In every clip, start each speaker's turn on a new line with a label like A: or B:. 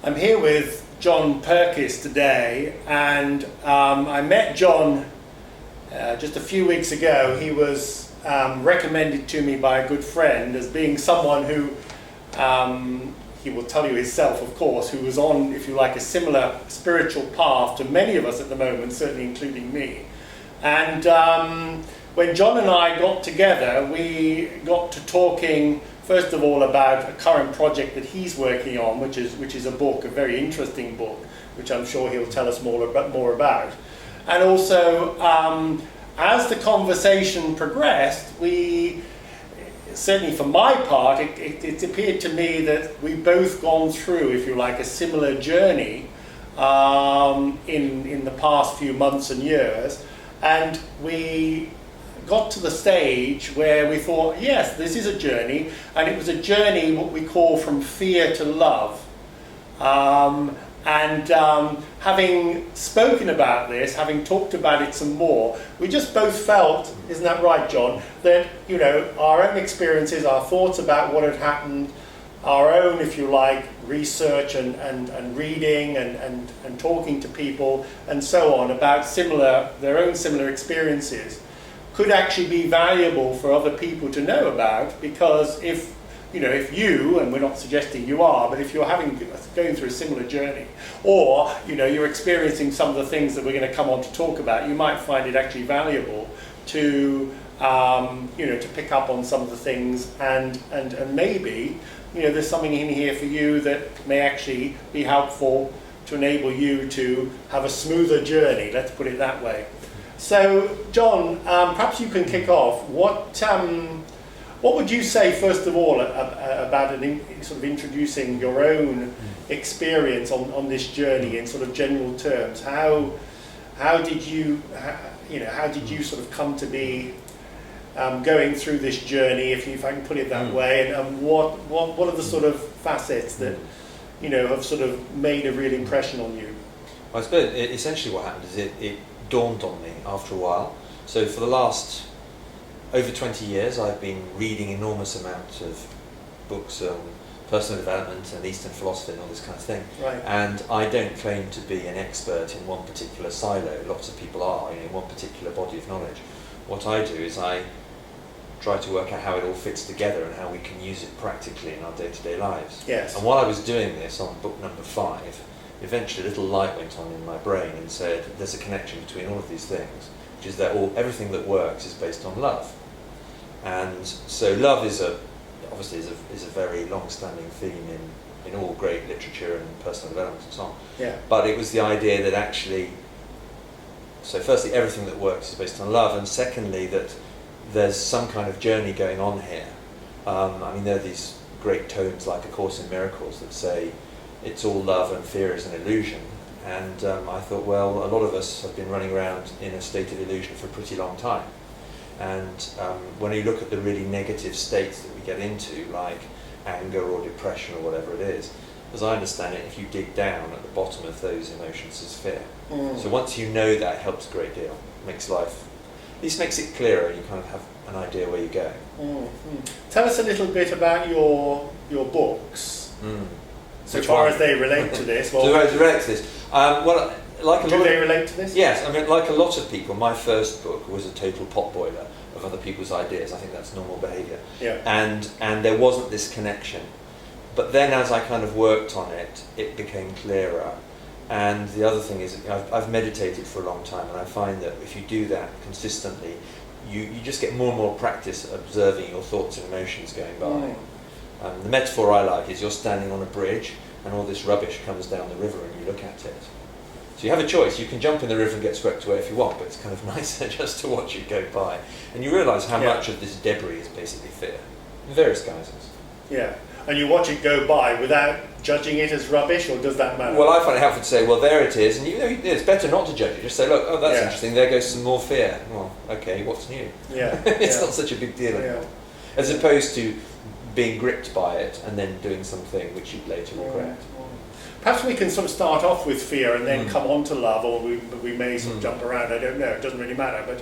A: I'm here with John Perkis today, and I met John just a few weeks ago. He was recommended to me by a good friend as being someone who, he will tell you himself, of course, who was on, if you like, a similar spiritual path to many of us at the moment, certainly including me. And when John and I got together, we got to talking, first of all, about a current project that he's working on, which is a book, a very interesting book, which I'm sure he'll tell us more about. And also, as the conversation progressed, we, certainly for my part, it appeared to me that we've both gone through, if you like, a similar journey in the past few months and years. And we got to the stage where we thought, yes, this is a journey, and it was a journey what we call from fear to love. Having spoken about this, having talked about it some more, we just both felt, isn't that right, John, that, you know, our own experiences, our thoughts about what had happened, our own, if you like, research and reading and talking to people and so on about their own similar experiences could actually be valuable for other people to know about, because if you, and we're not suggesting you are, but if you're going through a similar journey, or you're experiencing some of the things that we're going to come on to talk about, you might find it actually valuable to to pick up on some of the things, and maybe there's something in here for you that may actually be helpful to enable you to have a smoother journey, let's put it that way. So, John, perhaps you can kick off. What would you say, first of all, about sort of introducing your own experience on this journey in sort of general terms? How did you sort of come to be going through this journey, if I can put it that way, and what are the sort of facets that have sort of made a real impression on you?
B: I suppose essentially what happened is it dawned on me after a while. So for the last over 20 years, I've been reading enormous amounts of books on personal development and Eastern philosophy and all this kind of thing.
A: Right.
B: And I don't claim to be an expert in one particular silo. Lots of people are in one particular body of knowledge. What I do is I try to work out how it all fits together and how we can use it practically in our day-to-day lives.
A: Yes.
B: And while I was doing this on book number 5, eventually a little light went on in my brain and said there's a connection between all of these things, which is that everything that works is based on love. And so love is obviously a very long-standing theme in all great literature and personal development and so on.
A: Yeah.
B: But it was the idea that actually, so firstly, everything that works is based on love, and secondly, that there's some kind of journey going on here. There are these great tomes like A Course in Miracles that say it's all love and fear is an illusion. And I thought, well, a lot of us have been running around in a state of illusion for a pretty long time. And when you look at the really negative states that we get into, like anger or depression or whatever it is, as I understand it, if you dig down at the bottom of those emotions is fear. So once you know that, it helps a great deal. Makes life, at least makes it clearer, and you kind of have an idea where you're going.
A: Tell us a little bit about your books, so far as they relate to this.
B: Well, do they relate to this?
A: Do they relate to this?
B: Yes, like a lot of people, my first book was a total potboiler of other people's ideas. I think that's normal behaviour.
A: Yeah.
B: And there wasn't this connection. But then as I kind of worked on it, it became clearer. And the other thing is, I've meditated for a long time, and I find that if you do that consistently, you just get more and more practice observing your thoughts and emotions going by. The metaphor I like is you're standing on a bridge, and all this rubbish comes down the river, and you look at it. So you have a choice. You can jump in the river and get swept away if you want, but it's kind of nicer just to watch it go by. And you realise how much of this debris is basically fear, in various guises.
A: Yeah. And you watch it go by without judging it as rubbish, or does that matter?
B: Well, I find it helpful to say, well, there it is, and it's better not to judge it. Just say, look, oh, that's interesting, there goes some more fear. Well, okay, what's new?
A: Yeah.
B: It's not such a big deal anymore. As opposed to being gripped by it and then doing something which you'd later regret.
A: Perhaps we can sort of start off with fear and then come on to love, or we may sort of jump around, I don't know, it doesn't really matter. But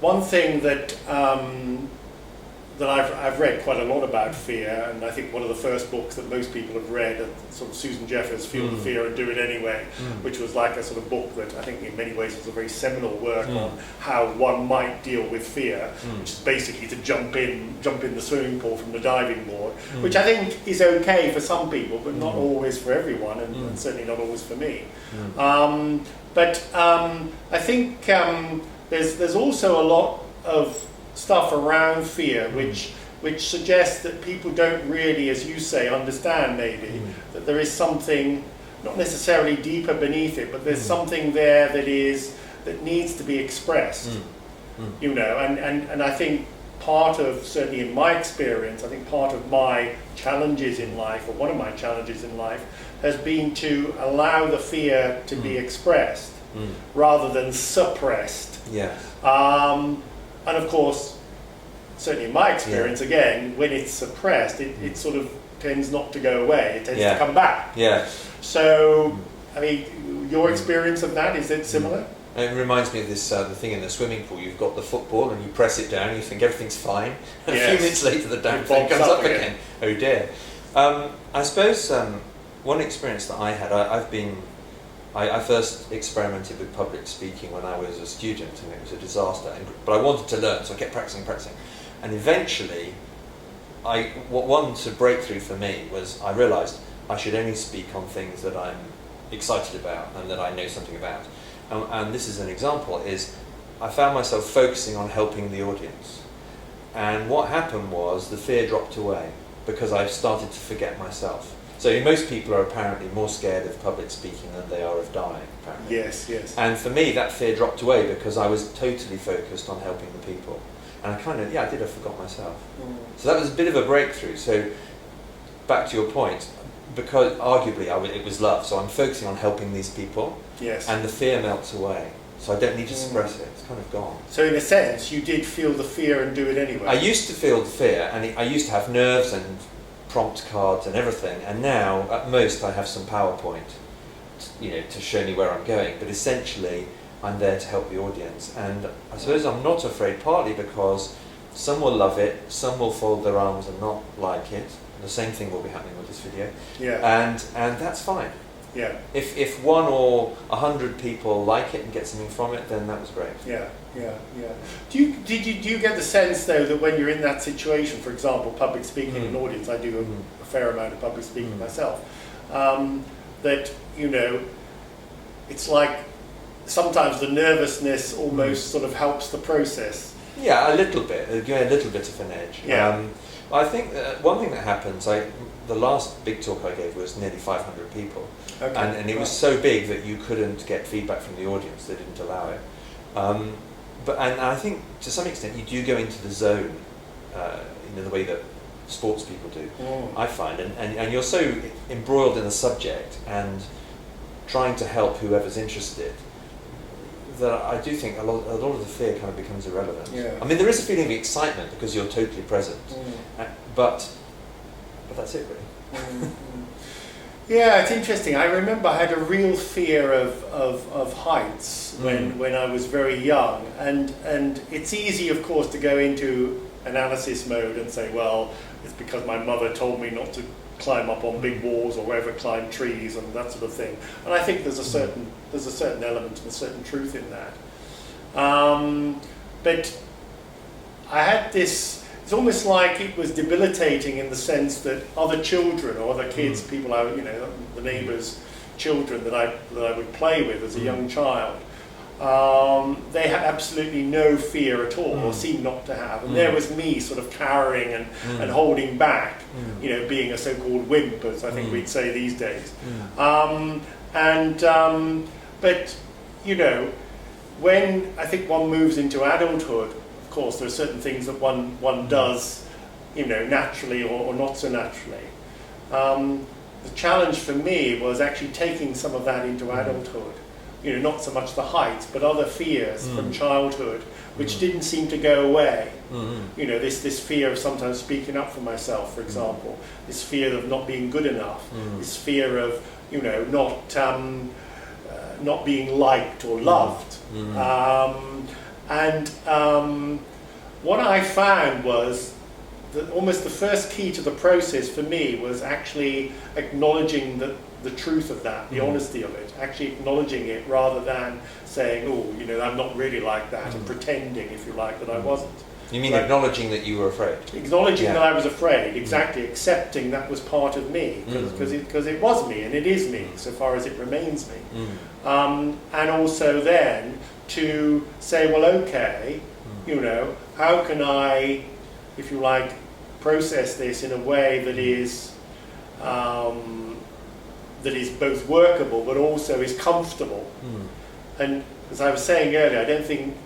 A: one thing that that I've read quite a lot about fear, and I think one of the first books that most people have read are sort of Susan Jeffers' Feel the Fear and Do It Anyway, which was like a sort of book that I think in many ways was a very seminal work on how one might deal with fear, which is basically to jump in the swimming pool from the diving board, which I think is okay for some people, but not always for everyone, and certainly not always for me. But I think there's also a lot of stuff around fear which suggests that people don't really, as you say, understand maybe that there is something not necessarily deeper beneath it, but there's something there that needs to be expressed. You know, and I think part of, certainly in my experience, I think part of my challenges in life, or one of my challenges in life, has been to allow the fear to be expressed rather than suppressed.
B: Yes.
A: And of course, certainly in my experience, again, when it's suppressed, it sort of tends not to go away. It tends to come back.
B: Yeah.
A: So, I mean, your experience of that, is it similar?
B: It reminds me of this the thing in the swimming pool. You've got the football and you press it down, you think everything's fine, and a few minutes later the damn thing comes up again. Oh dear. I suppose one experience that I had, I first experimented with public speaking when I was a student, and it was a disaster. But I wanted to learn, so I kept practicing. And eventually, one sort of breakthrough for me was I realised I should only speak on things that I'm excited about and that I know something about. And this is an example, is I found myself focusing on helping the audience. And what happened was the fear dropped away because I started to forget myself. So most people are apparently more scared of public speaking than they are of dying, apparently.
A: Yes.
B: And for me, that fear dropped away because I was totally focused on helping the people. And I forgot myself. So that was a bit of a breakthrough. So back to your point, because arguably it was love, so I'm focusing on helping these people, and the fear melts away. So I don't need to suppress it, it's kind of gone.
A: So in a sense, you did feel the fear and do it anyway.
B: I used to feel the fear, and I used to have nerves and prompt cards and everything, and now at most I have some PowerPoint, to show me where I'm going, but essentially I'm there to help the audience. And I suppose I'm not afraid, partly because some will love it, some will fold their arms and not like it. The same thing will be happening with this video, and that's fine.
A: Yeah.
B: If 1 or 100 people like it and get something from it, then that was great.
A: Yeah. Do you get the sense though that when you're in that situation, for example, public speaking in an audience, I do a fair amount of public speaking myself, that it's like sometimes the nervousness almost sort of helps the process.
B: Yeah, a little bit. A little bit of an edge.
A: Yeah.
B: I think one thing that happens, the last big talk I gave was nearly 500 people, and it was so big that you couldn't get feedback from the audience. They didn't allow it. And I think to some extent you do go into the zone, the way that sports people do. I find, and you're so embroiled in the subject and trying to help whoever's interested, that I do think a lot of the fear kind of becomes irrelevant.
A: Yeah.
B: I mean, there is a feeling of excitement because you're totally present, but that's it really.
A: Yeah, it's interesting. I remember I had a real fear of heights when I was very young, and it's easy, of course, to go into analysis mode and say, well, it's because my mother told me not to climb up on big walls or ever climb trees and that sort of thing. And I think there's a certain element and a certain truth in that. But I had this. It's almost like it was debilitating in the sense that other children or other kids, people the neighbours' children that I would play with as a young child, they had absolutely no fear at all, or seemed not to have. And there was me sort of cowering and holding back, being a so-called wimp, as I think we'd say these days. But when I think one moves into adulthood, of course, there are certain things that one does, naturally or not so naturally. The challenge for me was actually taking some of that into adulthood. Not so much the heights, but other fears from childhood, which didn't seem to go away. This fear of sometimes speaking up for myself, for example. This fear of not being good enough. This fear of, not being liked or loved. What I found was almost the first key to the process for me was actually acknowledging the truth of that, the honesty of it, actually acknowledging it rather than saying, oh, you know, I'm not really like that, and pretending, if you like, that I wasn't.
B: You mean acknowledging that you were afraid?
A: Acknowledging that I was afraid, exactly, accepting that was part of me, because it was me, and it is me, so far as it remains me. And also then to say, well, okay, you know, how can I, if you like, process this in a way that is both workable but also is comfortable. And as I was saying earlier, I don't think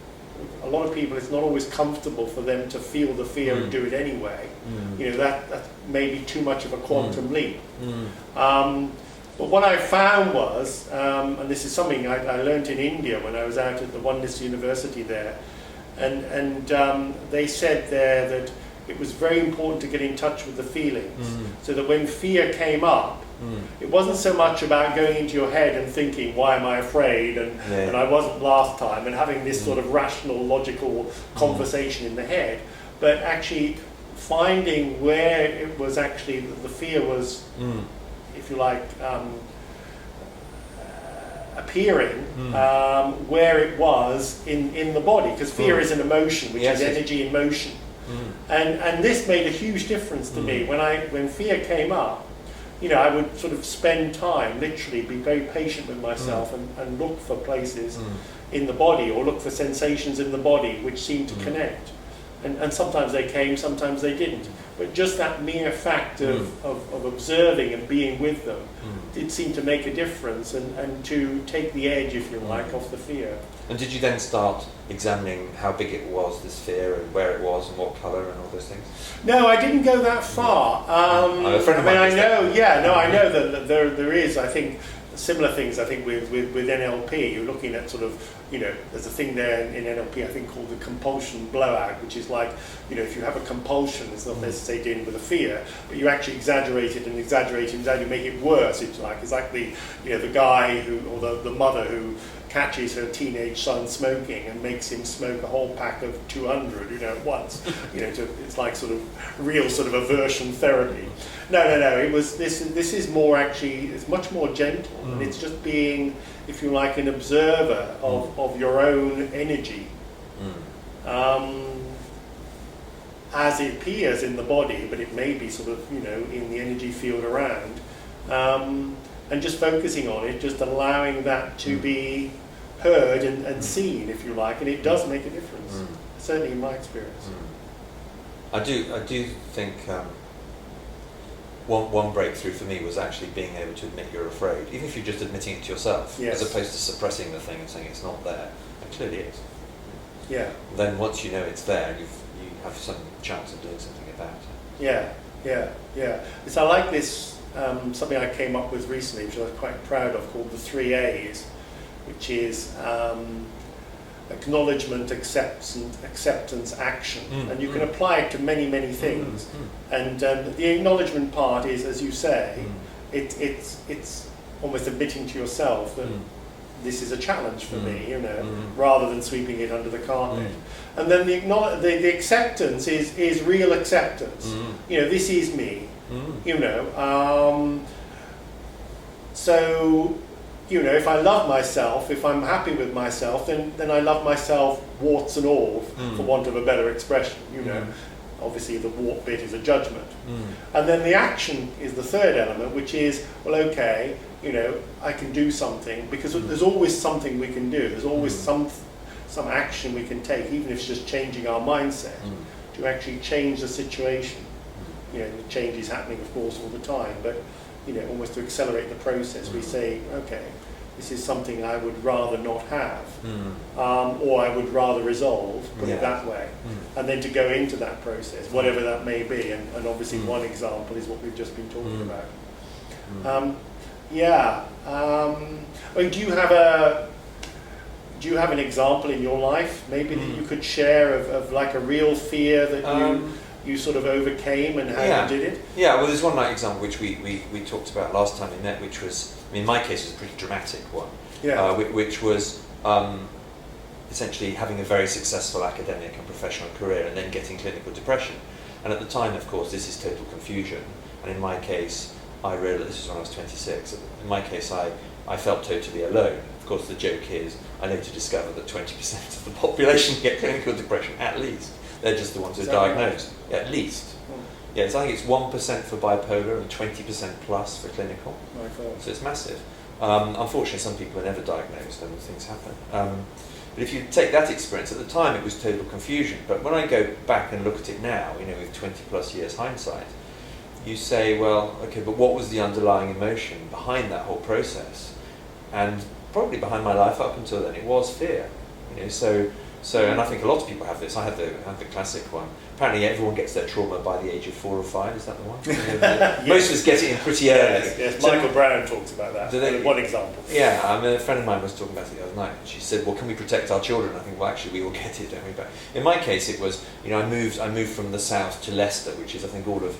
A: a lot of people, it's not always comfortable for them to feel the fear and do it anyway. You know, that may be too much of a quantum leap. But what I found was, and this is something I learned in India when I was out at the Oneness University there, and they said there that it was very important to get in touch with the feelings, so that when fear came up, it wasn't so much about going into your head and thinking, why am I afraid, and I wasn't last time, and having this sort of rational, logical conversation in the head, but actually finding where it was actually, the fear was, if you like, appearing, where it was in the body, because fear is an emotion, which is energy in motion. And this made a huge difference to me. When fear came up, you know, I would sort of spend time, literally be very patient with myself and look for places in the body, or look for sensations in the body which seemed to connect. And sometimes they came, sometimes they didn't. But just that mere fact of observing and being with them did seem to make a difference, and to take the edge, if you like, off the fear.
B: And did you then start examining how big it was, this fear, and where it was, and what colour, and all those things?
A: No, I didn't go that far. I know that there is, I think, similar things, I think, with NLP. You're looking at sort of, you know, there's a thing there in NLP, I think, called the compulsion blowout, which is like, you know, if you have a compulsion, it's not necessarily dealing with a fear, but you actually exaggerate it and exaggerate it and you make it worse. It's like the, you know, the guy who, or the mother who catches her teenage son smoking and makes him smoke a whole pack of 200, you know, at once. You know, it's like sort of real sort of aversion therapy. No. It was this is more actually, it's much more gentle, and it's just being, if you like, an observer of your own energy, as it appears in the body, but it may be sort of, you know, in the energy field around, and just focusing on it, just allowing that to be heard and seen, if you like, and it does make a difference. Certainly in my experience.
B: I do think one breakthrough for me was actually being able to admit you're afraid, even if you're just admitting it to yourself, as opposed to suppressing the thing and saying it's not there. It clearly is.
A: Yeah.
B: Then once you know it's there, you have some chance of doing something about it.
A: Yeah. So I like this, something I came up with recently, which I was quite proud of, called the 3 A's, which is acknowledgement, acceptance, action. And you can apply it to many, many things. And the acknowledgement part is, as you say, it's almost admitting to yourself that this is a challenge for me, you know, rather than sweeping it under the carpet. And then the acceptance is real acceptance. You know, this is me, you know. So, you know, if I love myself, if I'm happy with myself, then I love myself, warts and all, for want of a better expression, you know. Obviously the wart bit is a judgment. And then the action is the third element, which is, well, okay, you know, I can do something, because there's always something we can do. There's always some action we can take, even if it's just changing our mindset, to actually change the situation. You know, the change is happening, of course, all the time, but, you know, almost to accelerate the process, we say, okay, this is something I would rather not have, or I would rather resolve, put it that way, and then to go into that process, whatever that may be, and obviously one example is what we've just been talking about. I mean, do you have an example in your life, maybe that you could share of like a real fear that you sort of overcame, and how you did it? Yeah,
B: well, there's one like example which we talked about last time we met, which was, I mean, in my case, was a pretty dramatic one, which was essentially having a very successful academic and professional career and then getting clinical depression. And at the time, of course, this is total confusion. And in my case, I realised, this is when I was 26, in my case I felt totally alone. Of course, the joke is, I later discovered that 20% of the population get clinical depression, at least. They're just the ones who are diagnosed. Right? Yeah, at least. Yeah, so I think it's 1% for bipolar and 20% plus for clinical. So it's massive. Unfortunately, some people are never diagnosed and things happen. But if you take that experience, at the time it was total confusion. But when I go back and look at it now, with 20 plus years hindsight, you say, well, okay, but what was the underlying emotion behind that whole process? And probably behind my life up until then, it was fear. So, and I think a lot of people have this. I have the classic one. Apparently, everyone gets their trauma by the age of 4 or 5. Is that the one?
A: Yes.
B: Most of us get it in pretty early.
A: Yes. Michael Brown talks about that. One example.
B: Yeah, a friend of mine was talking about it the other night. She said, "Well, can we protect our children?" I think, well, actually, we all get it, don't we? But in my case, it was, I moved from the south to Leicester, which is, I think, all of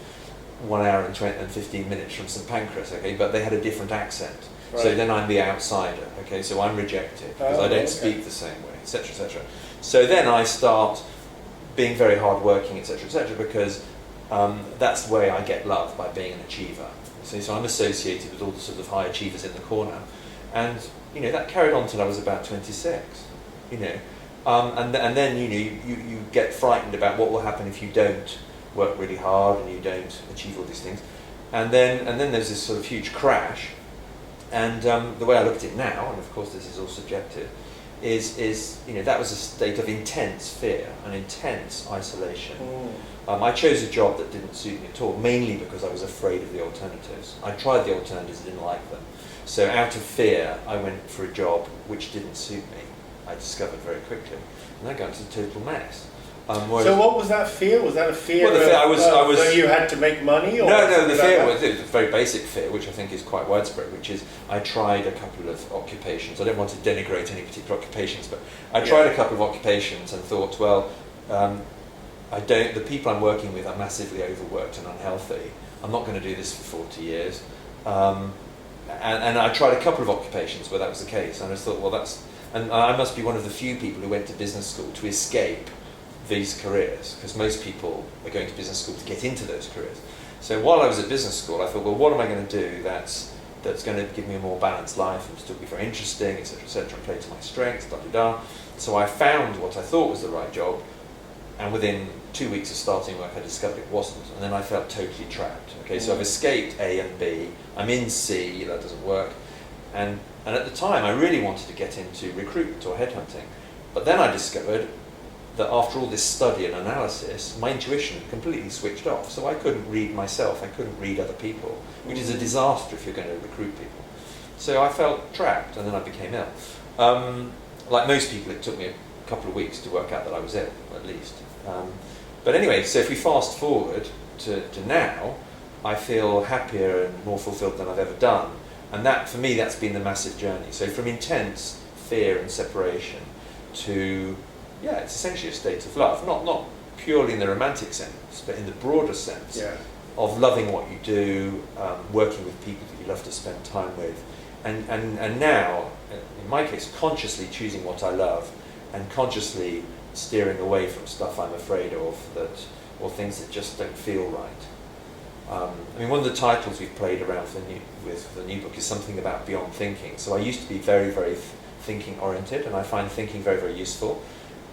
B: 1 hour and 15 minutes from St Pancras. Okay, but they had a different accent. Right. So then I'm the outsider. Okay, so I'm rejected because I don't speak the same way, etc., etc. So then I start being very hard-working, etc., because that's the way I get love, by being an achiever. So I'm associated with all the sort of high achievers in the corner, and that carried on till I was about 26. And then you get frightened about what will happen if you don't work really hard and you don't achieve all these things, and then there's this sort of huge crash. And the way I look at it now, and of course this is all subjective, is that was a state of intense fear and intense isolation. I chose a job that didn't suit me at all, mainly because I was afraid of the alternatives. I tried the alternatives, didn't like them. So out of fear, I went for a job which didn't suit me. I discovered very quickly, and I got into a total mess.
A: So what was that fear? Was that a fear that you had to make money? Or
B: no, the fear was a very basic fear, which I think is quite widespread, which is I tried a couple of occupations. I don't want to denigrate any particular occupations, but I tried a couple of occupations and thought, well, the people I'm working with are massively overworked and unhealthy. I'm not going to do this for 40 years. And I tried a couple of occupations where that was the case, and I just thought, well, and I must be one of the few people who went to business school to escape these careers, because most people are going to business school to get into those careers. So while I was at business school, I thought, well, what am I going to do that's going to give me a more balanced life and still be very interesting, etc., and play to my strengths, da-da-da. So I found what I thought was the right job, and within 2 weeks of starting work, I discovered it wasn't, and then I felt totally trapped. Okay, so I've escaped A and B, I'm in C, that doesn't work, and at the time, I really wanted to get into recruitment or headhunting, but then I discovered that after all this study and analysis, my intuition completely switched off. So I couldn't read myself, I couldn't read other people, which is a disaster if you're going to recruit people. So I felt trapped, and then I became ill. Like most people, it took me a couple of weeks to work out that I was ill, at least. But anyway, so if we fast forward to now, I feel happier and more fulfilled than I've ever done. And that, for me, that's been the massive journey. So from intense fear and separation to it's essentially a state of love, not purely in the romantic sense, but in the broader sense of loving what you do, working with people that you love to spend time with, and now, in my case, consciously choosing what I love, and consciously steering away from stuff I'm afraid of, or things that just don't feel right. One of the titles we've played around with the new book is something about beyond thinking. So I used to be very, very thinking oriented, and I find thinking very, very useful.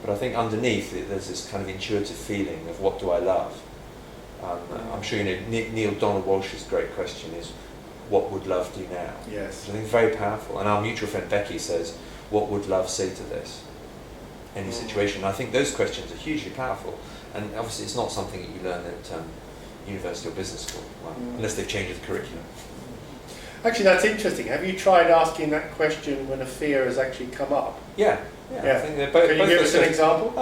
B: But I think underneath there's this kind of intuitive feeling of what do I love. I'm sure Neil Donald Walsh's great question is, what would love do now?
A: Yes.
B: Which I think is very powerful. And our mutual friend Becky says, what would love say to this? Any situation. And I think those questions are hugely powerful. And obviously it's not something that you learn at university or business school, unless they've changed the curriculum.
A: Actually, that's interesting. Have you tried asking that question when a fear has actually come up?
B: Yeah. I think they're both.
A: Can you give us an example?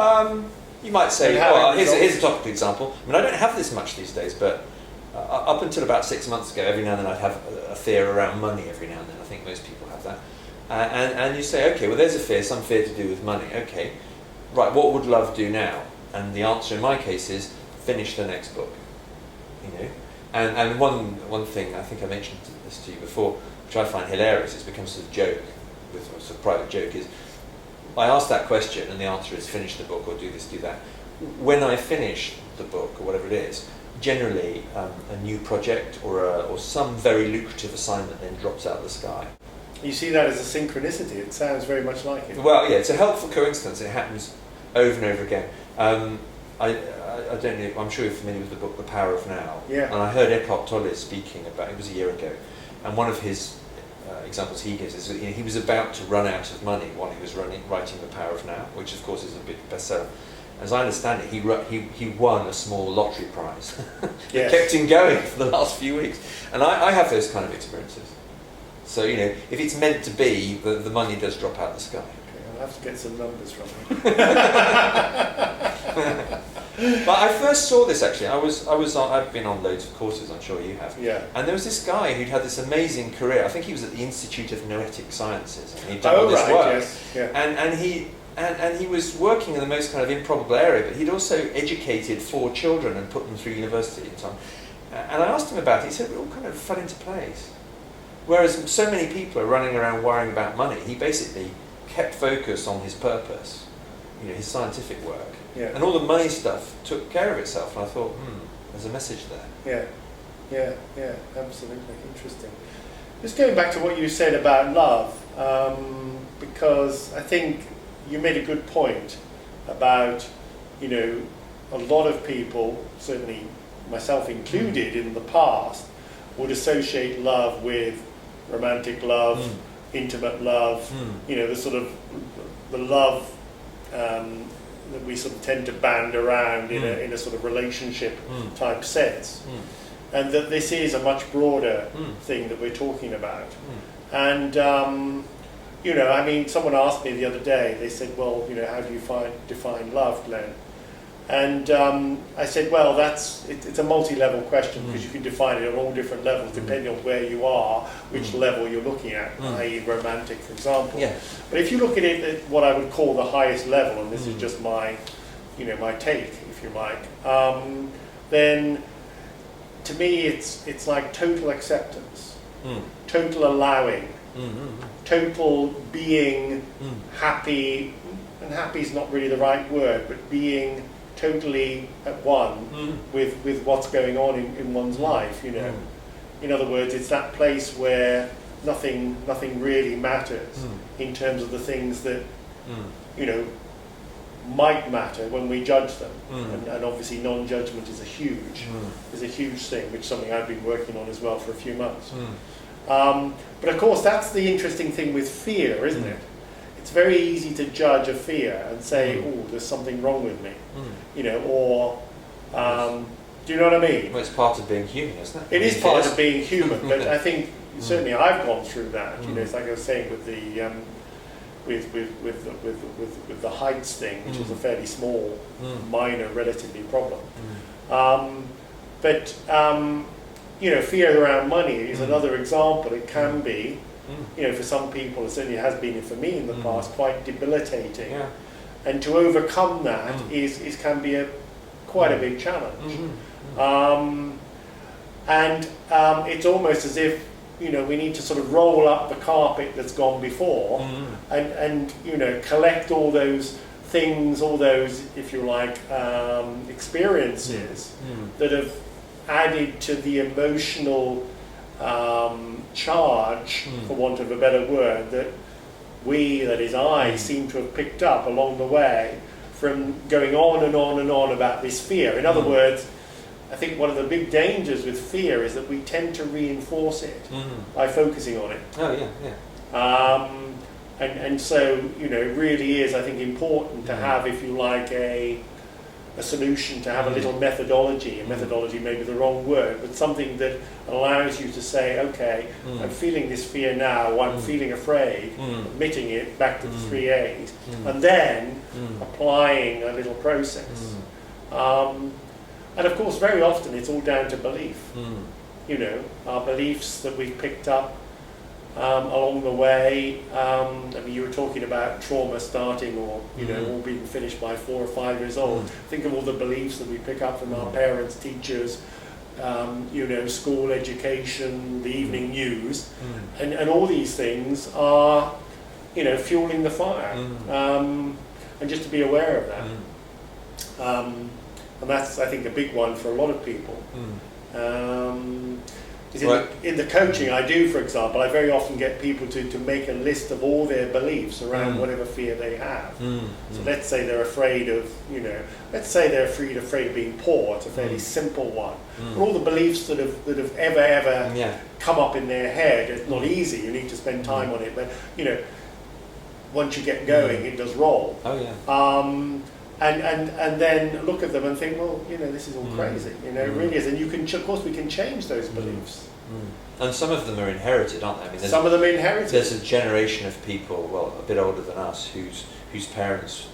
B: You might say, well, here's a topical example. I don't have this much these days, but up until about 6 months ago, every now and then I'd have a fear around money every now and then. I think most people have that. And you say, okay, well, there's a fear, some fear to do with money. Okay, right, what would love do now? And the answer in my case is, finish the next book. And one thing, I think I mentioned this to you before, which I find hilarious, it's become sort of joke, with a sort of private joke, is I ask that question and the answer is finish the book or do this, do that. When I finish the book or whatever it is, generally a new project or some very lucrative assignment then drops out of the sky.
A: You see that as a synchronicity. It sounds very much like it.
B: Well, yeah, it's a helpful coincidence. It happens over and over again. I don't know, I'm sure you're familiar with the book The Power of Now.
A: Yeah.
B: And I heard Eckhart Tolle speaking about it, was a year ago, and one of his examples he gives is that he was about to run out of money while he was writing The Power of Now, which of course is a big bestseller. As I understand it, he won a small lottery prize. It kept him going for the last few weeks. And I have those kind of experiences. So, if it's meant to be, the money does drop out of the sky.
A: Okay, I'll have to get some numbers from you.
B: But I first saw this actually. I've been on loads of courses, I'm sure you have.
A: Yeah.
B: And there was this guy who'd had this amazing career. I think he was at the Institute of Noetic Sciences, and he'd done all this work.
A: Yes. Yeah.
B: And he was working in the most kind of improbable area, but he'd also educated 4 children and put them through university and so on. And I asked him about it. He said it all kind of fell into place. Whereas so many people are running around worrying about money, he basically kept focus on his purpose, his scientific work.
A: Yeah.
B: And all the money stuff took care of itself. And I thought, there's a message there.
A: Yeah, absolutely. Interesting. Just going back to what you said about love, because I think you made a good point about, a lot of people, certainly myself included in the past, would associate love with romantic love, intimate love, the sort of the love that we sort of tend to band around in a sort of relationship type sense, and that this is a much broader thing that we're talking about. And someone asked me the other day. They said, "Well, how do you define love, Glenn?" And I said, well, it's a multi-level question, because you can define it on all different levels depending on where you are, which level you're looking at, i.e. romantic, for example.
B: Yeah.
A: But if you look at it at what I would call the highest level, and this is just my take, if you like, then to me it's like total acceptance, total allowing, total being happy, and happy is not really the right word, but being totally at one with what's going on in one's life, In other words, it's that place where nothing really matters in terms of the things that, might matter when we judge them. And obviously non-judgment is a huge thing, which is something I've been working on as well for a few months. But of course, that's the interesting thing with fear, isn't it? It's very easy to judge a fear and say, oh, there's something wrong with me, do you know what I mean?
B: Well, it's part of being human, isn't it?
A: It is part of being human, but I think certainly I've gone through that. It's like I was saying with the with the heights thing, which is a fairly small, minor, relatively problem. But fear around money is another example. It can be. For some people, it certainly has been for me in the past, quite debilitating. Yeah. And to overcome that can be quite a big challenge. And it's almost as if we need to sort of roll up the carpet that's gone before, and collect all those things, all those, if you like, experiences that have added to the emotional charge, for want of a better word, that I seem to have picked up along the way from going on and on and on about this fear. In other words, I think one of the big dangers with fear is that we tend to reinforce it by focusing on it.
B: Oh, yeah.
A: And so, it really is, I think, important to have, if you like, a solution, to have a little methodology. Methodology may be the wrong word, but something that allows you to say, okay, I'm feeling this fear now, I'm feeling afraid, admitting it back to the 3 A's, and then applying a little process. And of course, very often it's all down to belief. Our beliefs that we've picked up along the way. You were talking about trauma starting or all being finished by 4 or 5 years old. Think of all the beliefs that we pick up from our parents, teachers, school education, the evening news, and all these things are fueling the fire. And just to be aware of that. And that's, I think, a big one for a lot of people. In the coaching I do, for example, I very often get people to make a list of all their beliefs around whatever fear they have. So let's say they're afraid of, let's say they're afraid of being poor. It's a fairly simple one. But all the beliefs that have ever come up in their head, it's not easy. You need to spend time on it. But, once you get going, it does roll.
B: Oh, yeah.
A: And then look at them and think, well, this is all crazy. It really is. And you can, of course, we can change those beliefs.
B: And some of them are inherited, aren't they? I mean,
A: some of them are inherited.
B: There's a generation of people, well, a bit older than us, whose parents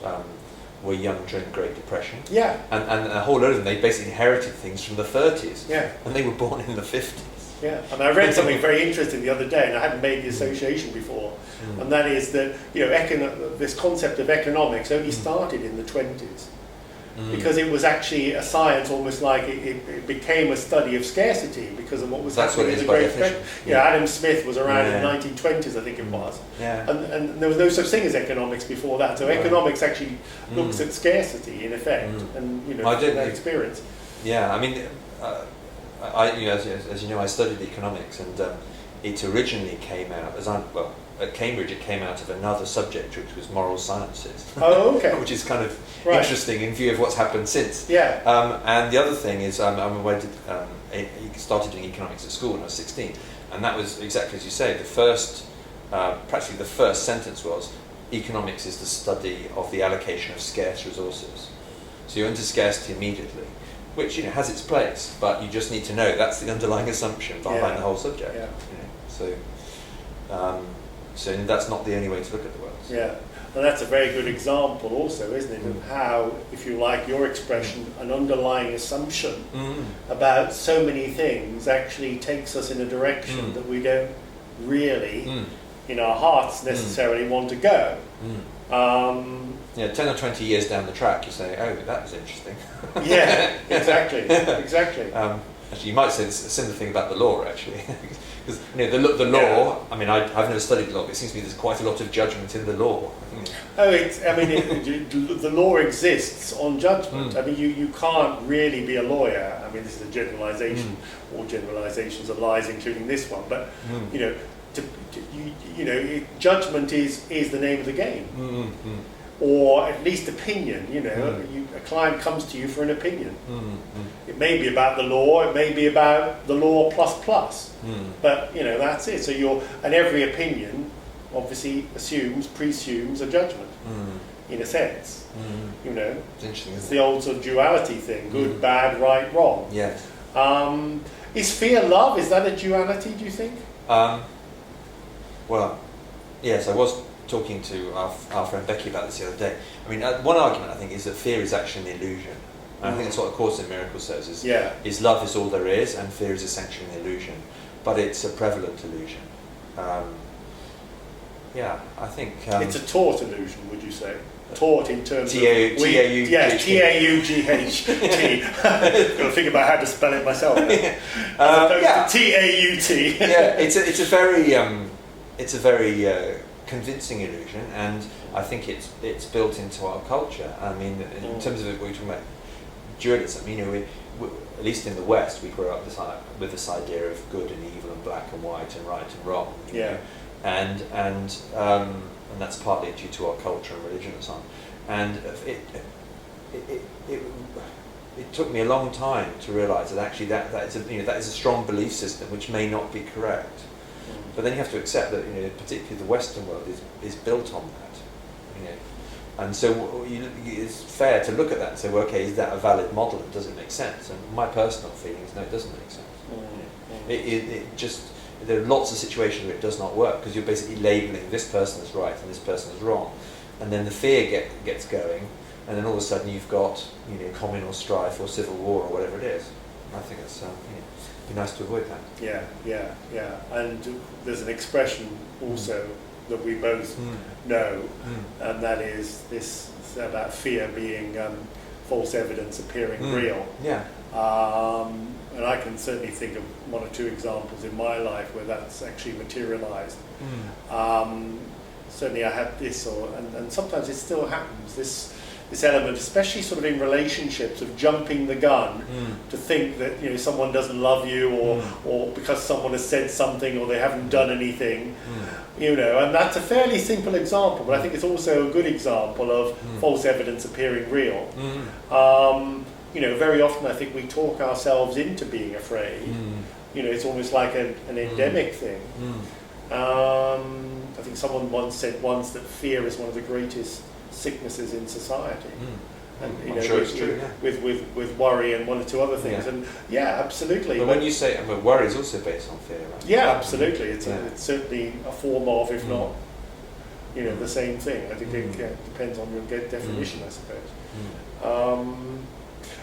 B: were young during the Great Depression.
A: Yeah.
B: And a whole load of them, they basically inherited things from the 30s.
A: Yeah.
B: And they were born in the 50s.
A: Yeah, and I read something very interesting the other day, and I hadn't made the association before, and that is that this concept of economics only started in the 20s, because it was actually a science, almost like it became a study of scarcity because of what was happening in the Great Depression. Adam Smith was around in the 1920s, I think it was, and there was no such thing as economics before that. So economics actually looks at scarcity in effect, and that experience.
B: Yeah, I mean. As you know, I studied economics, and it originally came out at Cambridge. It came out of another subject, which was moral sciences.
A: Oh, okay.
B: Which is kind of interesting in view of what's happened since.
A: Yeah.
B: And the other thing is, I started doing economics at school when I was 16, and that was exactly as you say. Practically the first sentence was, economics is the study of the allocation of scarce resources. So you're into scarcity immediately, which has its place, but you just need to know that's the underlying assumption behind the whole subject.
A: Yeah.
B: So that's not the only way to look at the world.
A: Yeah, and that's a very good example, also, isn't it, of how, if you like your expression, an underlying assumption about so many things actually takes us in a direction that we don't really, in our hearts, necessarily want to go.
B: 10 or 20 years down the track, you say, "Oh, that was interesting."
A: Yeah, exactly.
B: Actually, you might say a similar thing about the law, actually, because the law. I mean, I've never studied law, but it seems to me there's quite a lot of judgment in the law.
A: The law exists on judgment. I mean, you can't really be a lawyer. I mean, this is a generalisation. All generalisations are lies, including this one. But judgment is the name of the game. Or at least opinion, a client comes to you for an opinion. It may be about the law, it may be about the law plus, but that's it. So and every opinion obviously presumes a judgment, in a sense.
B: It's interesting,
A: it's
B: isn't
A: the old sort of duality thing: good, bad, right, wrong.
B: Yes.
A: Is fear love? Is that a duality? Do you think?
B: Well, yes, I was talking to our friend Becky about this the other day. I mean, one argument I think is that fear is actually an illusion. And I think that's what A Course in Miracles says, is love is all there is and fear is essentially an illusion. But it's a prevalent illusion. I think...
A: it's a taught illusion, would you say? Taught in terms of...
B: T-A-U-G-H-T.
A: Yeah, T-A-U-G-H-T. Got to think about how to spell it myself. As opposed to T-A-U-T.
B: Yeah, it's a very convincing illusion, and I think it's built into our culture. I mean, in terms of what we're talking about dualism, we at least in the West, we grew up with this idea of good and evil and black and white and right and wrong. And that's partly due to our culture and religion and so on. And it took me a long time to realise that actually that is a strong belief system which may not be correct. But then you have to accept that, particularly the Western world is built on that, and so it's fair to look at that and say, well, okay, is that a valid model and does it make sense? And my personal feeling is no, it doesn't make sense. There are lots of situations where it does not work because you're basically labelling this person as right and this person as wrong, and then the fear gets going, and then all of a sudden you've got communal strife or civil war or whatever it is. I think it's be nice to avoid that.
A: Yeah. And there's an expression also that we both know, and that is this about fear being false evidence appearing real.
B: Yeah.
A: And I can certainly think of one or two examples in my life where that's actually materialized. Certainly I had this, and sometimes it still happens, this element, especially sort of in relationships, of jumping the gun to think that, you know, someone doesn't love you, or because someone has said something or they haven't done anything, you know. And that's a fairly simple example, but I think it's also a good example of false evidence appearing real. You know, very often I think we talk ourselves into being afraid. You know, it's almost like an endemic thing. I think someone once said that fear is one of the greatest sicknesses in society. And, you
B: I'm
A: know,
B: sure
A: with,
B: it's true,
A: with worry and one or two other things.
B: Yeah.
A: And yeah, absolutely.
B: But when you say, I mean, worry is also based on fear, right?
A: Yeah, absolutely. It's
B: Yeah.
A: it's certainly a form of, if not, you know, the same thing. I think it depends on your definition, I suppose.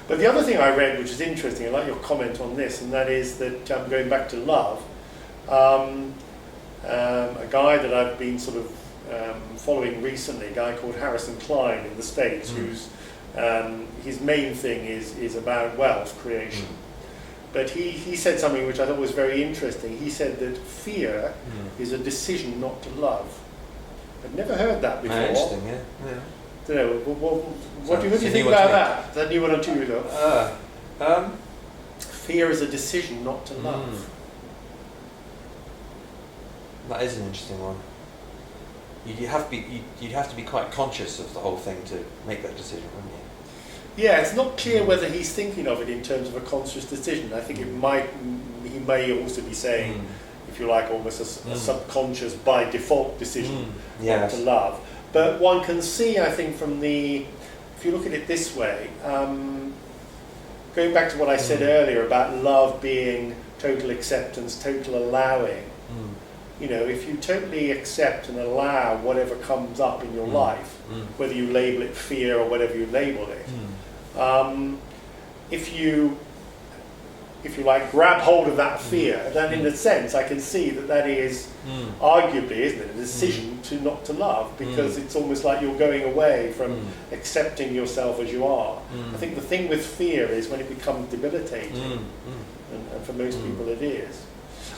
A: But the other thing I read, which is interesting, I like your comment on this, and that is that, going back to love, a guy that I've been sort of following recently, a guy called Harrison Klein in the States, who's his main thing is about wealth creation. But he said something which I thought was very interesting. He said that fear is a decision not to love. I'd never heard that before.
B: Interesting, yeah.
A: Don't know, what do you think about that? Is that new one or two ago? Fear is a decision not to love.
B: That is an interesting one. You'd have to be quite conscious of the whole thing to make that decision, wouldn't you?
A: Yeah, it's not clear whether he's thinking of it in terms of a conscious decision. I think he may also be saying, if you like, almost a subconscious by default decision not to love. But one can see, I think, if you look at it this way, going back to what I said earlier about love being total acceptance, total allowing, you know, if you totally accept and allow whatever comes up in your life, whether you label it fear or whatever you label it, if you like grab hold of that fear, then in a sense I can see that is arguably, isn't it, a decision not to love, because it's almost like you're going away from accepting yourself as you are. I think the thing with fear is when it becomes debilitating, and for most people it is.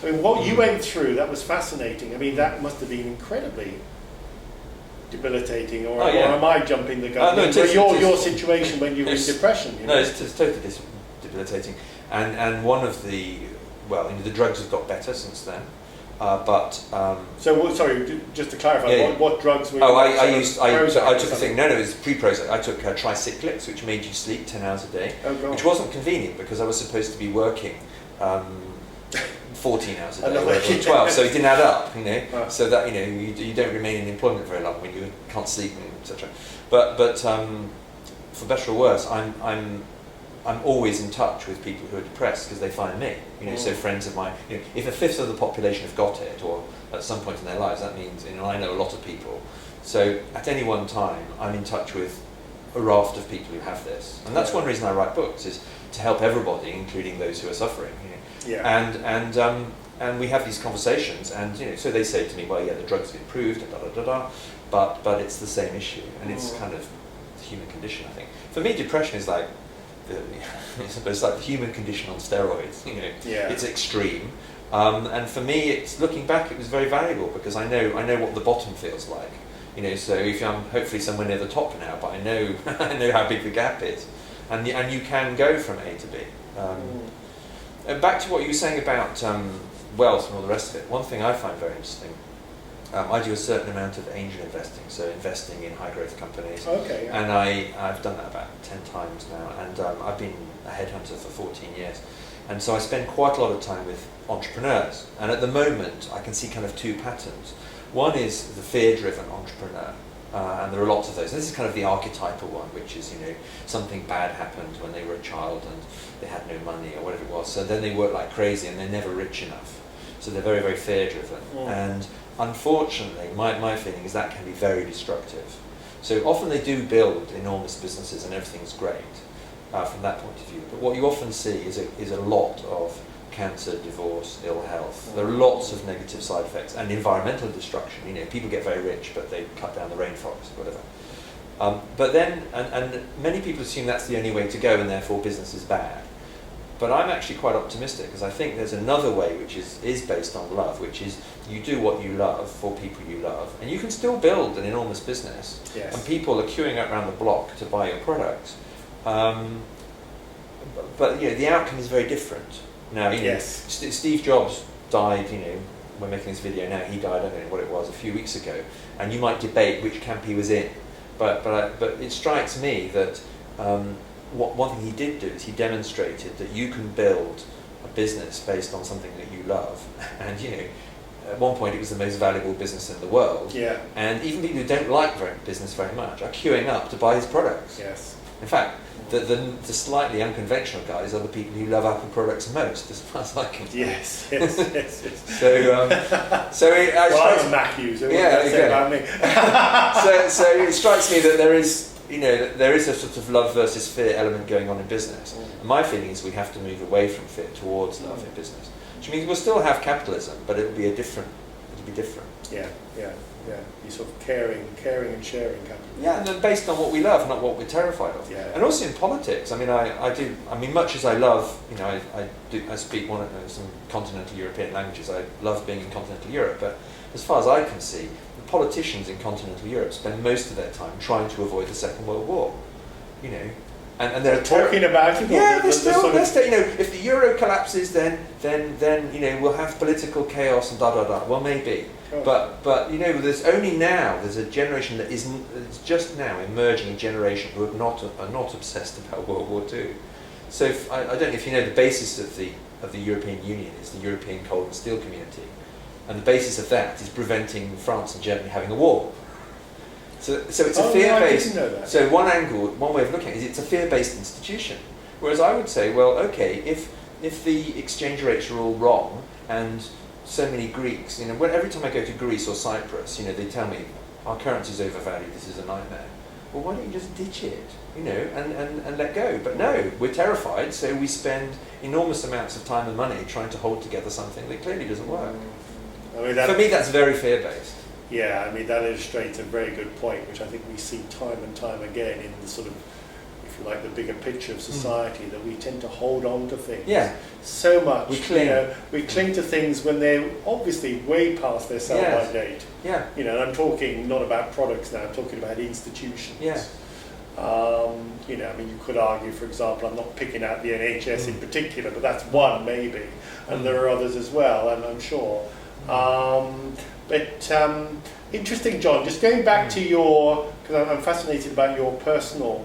A: I mean, what you went through, that was fascinating. I mean, that must have been incredibly debilitating, or am I jumping the gun?
B: No,
A: your situation when you were in depression. You know?
B: No, it's totally debilitating. And one of the, the drugs have got better since then.
A: Sorry, just to clarify, what drugs were you
B: I took a thing, it was pre-Prozac. I took tricyclics, which made you sleep 10 hours a day, which wasn't convenient because I was supposed to be working 14 hours a day, or 12, so it didn't add up, you know, so that, you know, you don't remain in employment very long when you can't sleep, etc. But for better or worse, I'm always in touch with people who are depressed because they find me, you know. So friends of mine, you know, if a fifth of the population have got it, or at some point in their lives, that means, you know, I know a lot of people. So at any one time, I'm in touch with a raft of people who have this, and that's one reason I write books, is to help everybody, including those who are suffering. You know? And we have these conversations, and, you know, so they say to me, well, yeah, the drugs have improved, but it's the same issue, and it's kind of the human condition, I think. For me, depression is like it's like the human condition on steroids. You know, it's extreme, and for me, it's looking back, it was very valuable because I know what the bottom feels like. You know, so if I'm hopefully somewhere near the top now, but I know I know how big the gap is, and you can go from A to B. And back to what you were saying about wealth and all the rest of it. One thing I find very interesting. I do a certain amount of angel investing, so investing in high growth companies.
A: Okay.
B: And I've done that about 10 times now, and I've been a headhunter for 14 years. And so I spend quite a lot of time with entrepreneurs. And at the moment, I can see kind of two patterns. One is the fear-driven entrepreneur, and there are lots of those. And this is kind of the archetypal one, which is, you know, something bad happened when they were a child and they had no money or whatever it was. So then they work like crazy and they're never rich enough. So they're very, very fear-driven. And unfortunately, my feeling is that can be very destructive. So often they do build enormous businesses and everything's great from that point of view. But what you often see is a lot of cancer, divorce, ill health. There are lots of negative side effects and environmental destruction. You know, people get very rich, but they cut down the rainforest, whatever. But then, and many people assume that's the only way to go, and therefore business is bad. But I'm actually quite optimistic because I think there's another way which is based on love, which is you do what you love for people you love, and you can still build an enormous business.
A: Yes.
B: And people are queuing up around the block to buy your products. But the outcome is very different. Now,
A: Yes.
B: Steve Jobs died. We're making this video now. He died. I don't know what it was, a few weeks ago. And you might debate which camp he was in, but it strikes me that one thing he did do is he demonstrated that you can build a business based on something that you love, and at one point it was the most valuable business in the world.
A: Yeah.
B: And even people who don't like business very much are queuing up to buy his products.
A: Yes.
B: In fact, the slightly unconventional guys are the people who love Apple products most, as far as I can tell.
A: Yes. Yes. Yes.
B: So it
A: I'm a Mac user. What does that say about me?
B: so it strikes me that there is a sort of love versus fear element going on in business. And my feeling is we have to move away from fear towards love in business, which means we'll still have capitalism, but it'll be different.
A: Yeah. You sort of caring and sharing kind of.
B: Yeah, and then based on what we love, not what we're terrified of.
A: Yeah.
B: And also in politics, much as I love, I speak some continental European languages. I love being in continental Europe, but as far as I can see, the politicians in continental Europe spend most of their time trying to avoid the Second World War. And they're
A: talking about it.
B: Yeah, they're still. If the euro collapses, then we'll have political chaos and da da da. Well, maybe.
A: Sure.
B: But there's a generation that it's just now emerging, a generation who are not obsessed about World War II. So I don't know if you know the basis of the European Union is the European Coal and Steel Community, and the basis of that is preventing France and Germany having a war. So it's a fear-based. So one way of looking at it is it's a fear-based institution. Whereas I would say, well, okay, if the exchange rates are all wrong and so many Greeks, every time I go to Greece or Cyprus, they tell me our currency is overvalued. This is a nightmare. Well, why don't you just ditch it, and let go? But no, we're terrified, so we spend enormous amounts of time and money trying to hold together something that clearly doesn't work. For me, that's very fear-based.
A: Yeah, that illustrates a very good point, which I think we see time and time again in the sort of, if you like, the bigger picture of society, that we tend to hold on to things so much.
B: We cling.
A: We cling to things when they're obviously way past their sell-by date.
B: Yeah.
A: And I'm talking not about products now, I'm talking about institutions.
B: Yeah.
A: You could argue, for example, I'm not picking out the NHS in particular, but that's one maybe, and there are others as well, I'm sure. But interesting, John. Just going back to because I'm fascinated about your personal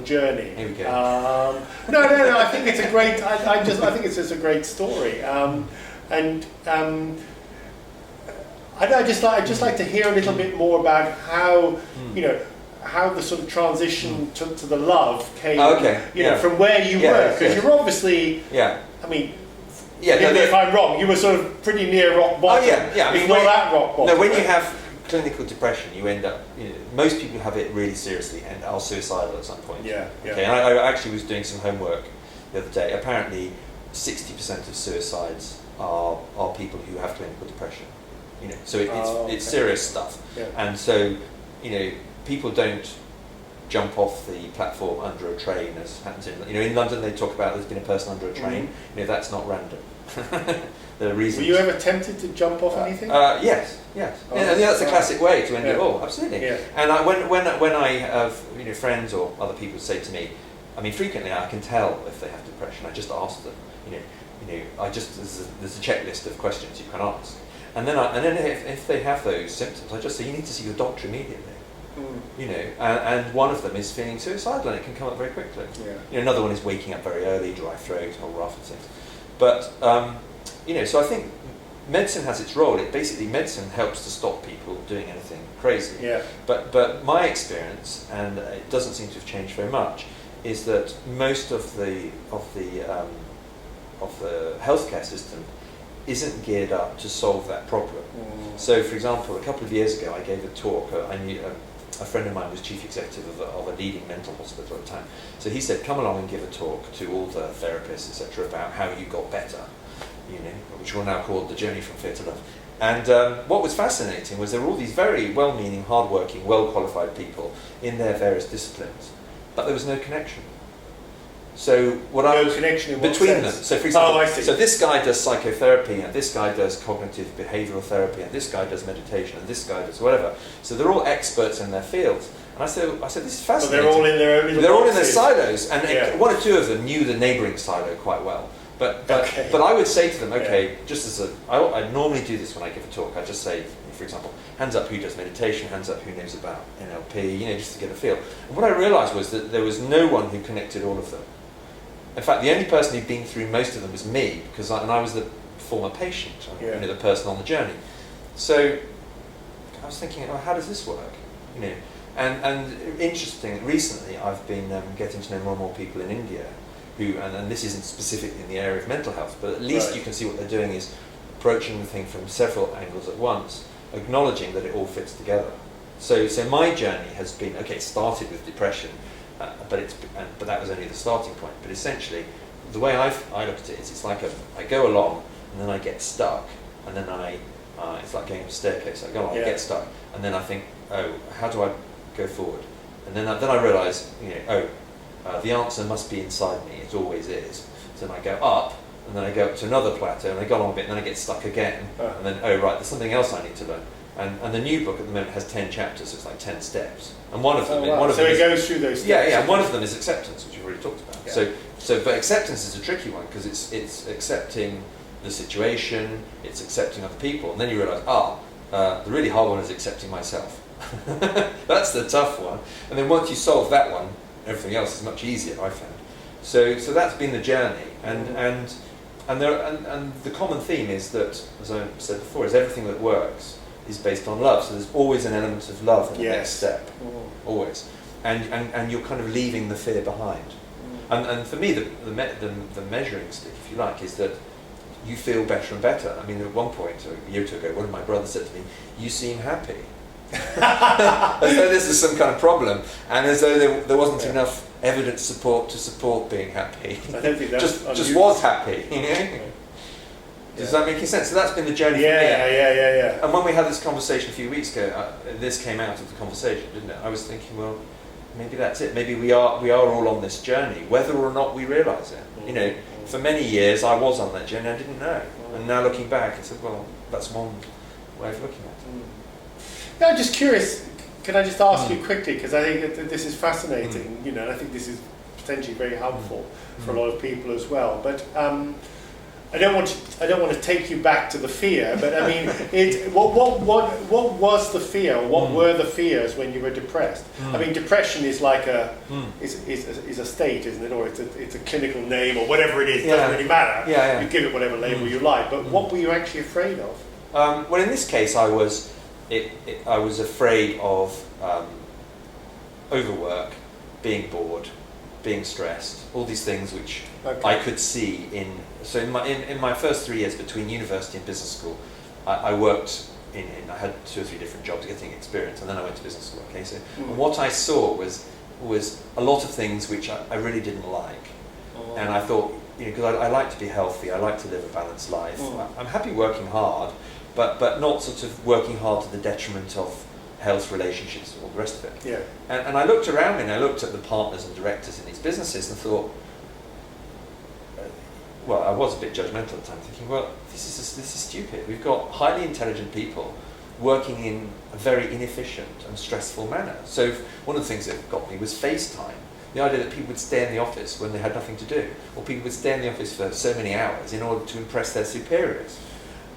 A: journey.
B: Here we go.
A: No. I think it's a great. I think it's just a great story. I'd just like to hear a little bit more about how how the sort of transition to the love came. From where you were, because you're obviously.
B: Yeah.
A: If I'm wrong, you were sort of pretty near rock bottom. Not that rock bottom.
B: No, when you have clinical depression, you end up. Most people have it really seriously and are suicidal at some point.
A: Yeah.
B: Okay. And I actually was doing some homework the other day. Apparently, 60% of suicides are people who have clinical depression. So it's serious stuff.
A: Yeah.
B: And so people don't jump off the platform under a train, as happens in London. They talk about there's been a person under a train. That's not random. There are reasons.
A: Were you ever tempted to jump off anything?
B: Yes. That's a classic way to end it all. Absolutely.
A: Yeah.
B: And when I have friends or other people say to me, frequently I can tell if they have depression. I just ask them. There's a checklist of questions you can ask, and then if they have those symptoms, I just say you need to see your doctor immediately. And one of them is feeling suicidal, and it can come up very quickly.
A: Yeah.
B: Another one is waking up very early, dry throat, or raft of things. But so I think medicine has its role. Medicine helps to stop people doing anything crazy.
A: Yeah.
B: But my experience, and it doesn't seem to have changed very much, is that most of the healthcare system isn't geared up to solve that problem. So, for example, a couple of years ago, I gave a talk. A friend of mine was chief executive of a leading mental hospital at the time. So he said, come along and give a talk to all the therapists, etc., about how you got better, which we'll now call the journey from fear to love. And what was fascinating was there were all these very well-meaning, hard-working, well-qualified people in their various disciplines, but there was no connection. So what
A: No connection in what
B: between them.
A: sense?
B: So for example,
A: Oh, I see.
B: so this guy does psychotherapy, and this guy does cognitive behavioural therapy, and this guy does meditation, and this guy does whatever. So they're all experts in their fields. And I said, this is
A: But
B: fascinating.
A: they're all in their own little
B: They're all in their
A: boxes.
B: silos, and
A: Yeah.
B: one or two of them knew the neighbouring silo quite well. But
A: Okay.
B: I would say to them, okay,
A: Yeah.
B: just as I normally do this when I give a talk. I just say, for example, hands up who does meditation, hands up who knows about NLP, just to get a feel. And what I realised was that there was no one who connected all of them. In fact, the only person who'd been through most of them was me, because I was the former patient,
A: Yeah.
B: the person on the journey. So I was thinking, how does this work? And interesting, recently I've been getting to know more and more people in India who, and this isn't specifically in the area of mental health, but at least you can see what they're doing is approaching the thing from several angles at once, acknowledging that it all fits together. So my journey has been, it started with depression, but that was only the starting point. But essentially, the way I look at it is, it's like I go along and then I get stuck, and then it's like going up a staircase. I go along, I get stuck, and then I think, how do I go forward? And then I realise, the answer must be inside me. It always is. So then I go up, and then I go up to another plateau, and I go along a bit, and then I get stuck again, and then there's something else I need to learn. And the new book at the moment has 10 chapters, so it's like 10 steps. And one of them,
A: So it goes through those steps.
B: Yeah, and one of them is acceptance, which we've already talked about.
A: Yeah.
B: But acceptance is a tricky one, because it's accepting the situation, it's accepting other people, and then you realise, the really hard one is accepting myself. That's the tough one. And then once you solve that one, everything else is much easier, I found. So that's been the journey, and the common theme is that, as I said before, is everything that works is based on love. So there's always an element of love in the next step, always, and you're kind of leaving the fear behind. And for me, the measuring stick, if you like, is that you feel better and better. I mean, at one point, a year or two ago, one of my brothers said to me, "You seem happy." As though this is some kind of problem, and as though there wasn't enough evidence support to support being happy.
A: I don't think that's
B: just was happy, Does that make any sense? So that's been the journey for me.
A: Yeah.
B: And when we had this conversation a few weeks ago, this came out of the conversation, didn't it? I was thinking, well, maybe that's it. Maybe we are all on this journey, whether or not we realise it. For many years I was on that journey, I didn't know. And now looking back, I said, well, that's one way of looking at it.
A: I'm just curious, can I just ask you quickly, because I think that this is fascinating, and I think this is potentially very helpful for a lot of people as well. But I don't want to take you back to the fear, but I mean, what was the fear? Or what were the fears when you were depressed? I mean, depression is like is a state, isn't it? Or it's a clinical name or whatever it is. It doesn't really matter. You give it whatever label you like. But what were you actually afraid of?
B: Well, in this case, I was afraid of overwork, being bored, being stressed, all these things which I could see in my first 3 years between university and business school, I worked I had 2 or 3 different jobs getting experience, and then I went to business school. And what I saw was a lot of things which I really didn't like, and I thought, because I like to be healthy, I like to live a balanced life. I'm happy working hard, but not sort of working hard to the detriment of health, relationships, and all the rest of it. And I looked around me, and I looked at the partners and directors in these businesses and thought, well, I was a bit judgmental at the time, thinking, well, this is stupid. We've got highly intelligent people working in a very inefficient and stressful manner. So one of the things that got me was FaceTime. The idea that people would stay in the office when they had nothing to do, or people would stay in the office for so many hours in order to impress their superiors.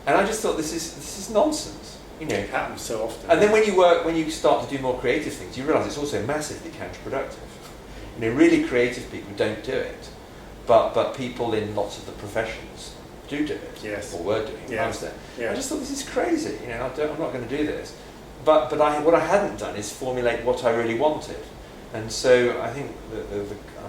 B: And I just thought, this is nonsense.
A: It happens so often.
B: And then when you start to do more creative things, you realise it's also massively counterproductive. Really creative people don't do it, but people in lots of the professions do it, or were doing it. I was there. I just thought, this is crazy. I'm not going to do this. But what I hadn't done is formulate what I really wanted. And so I think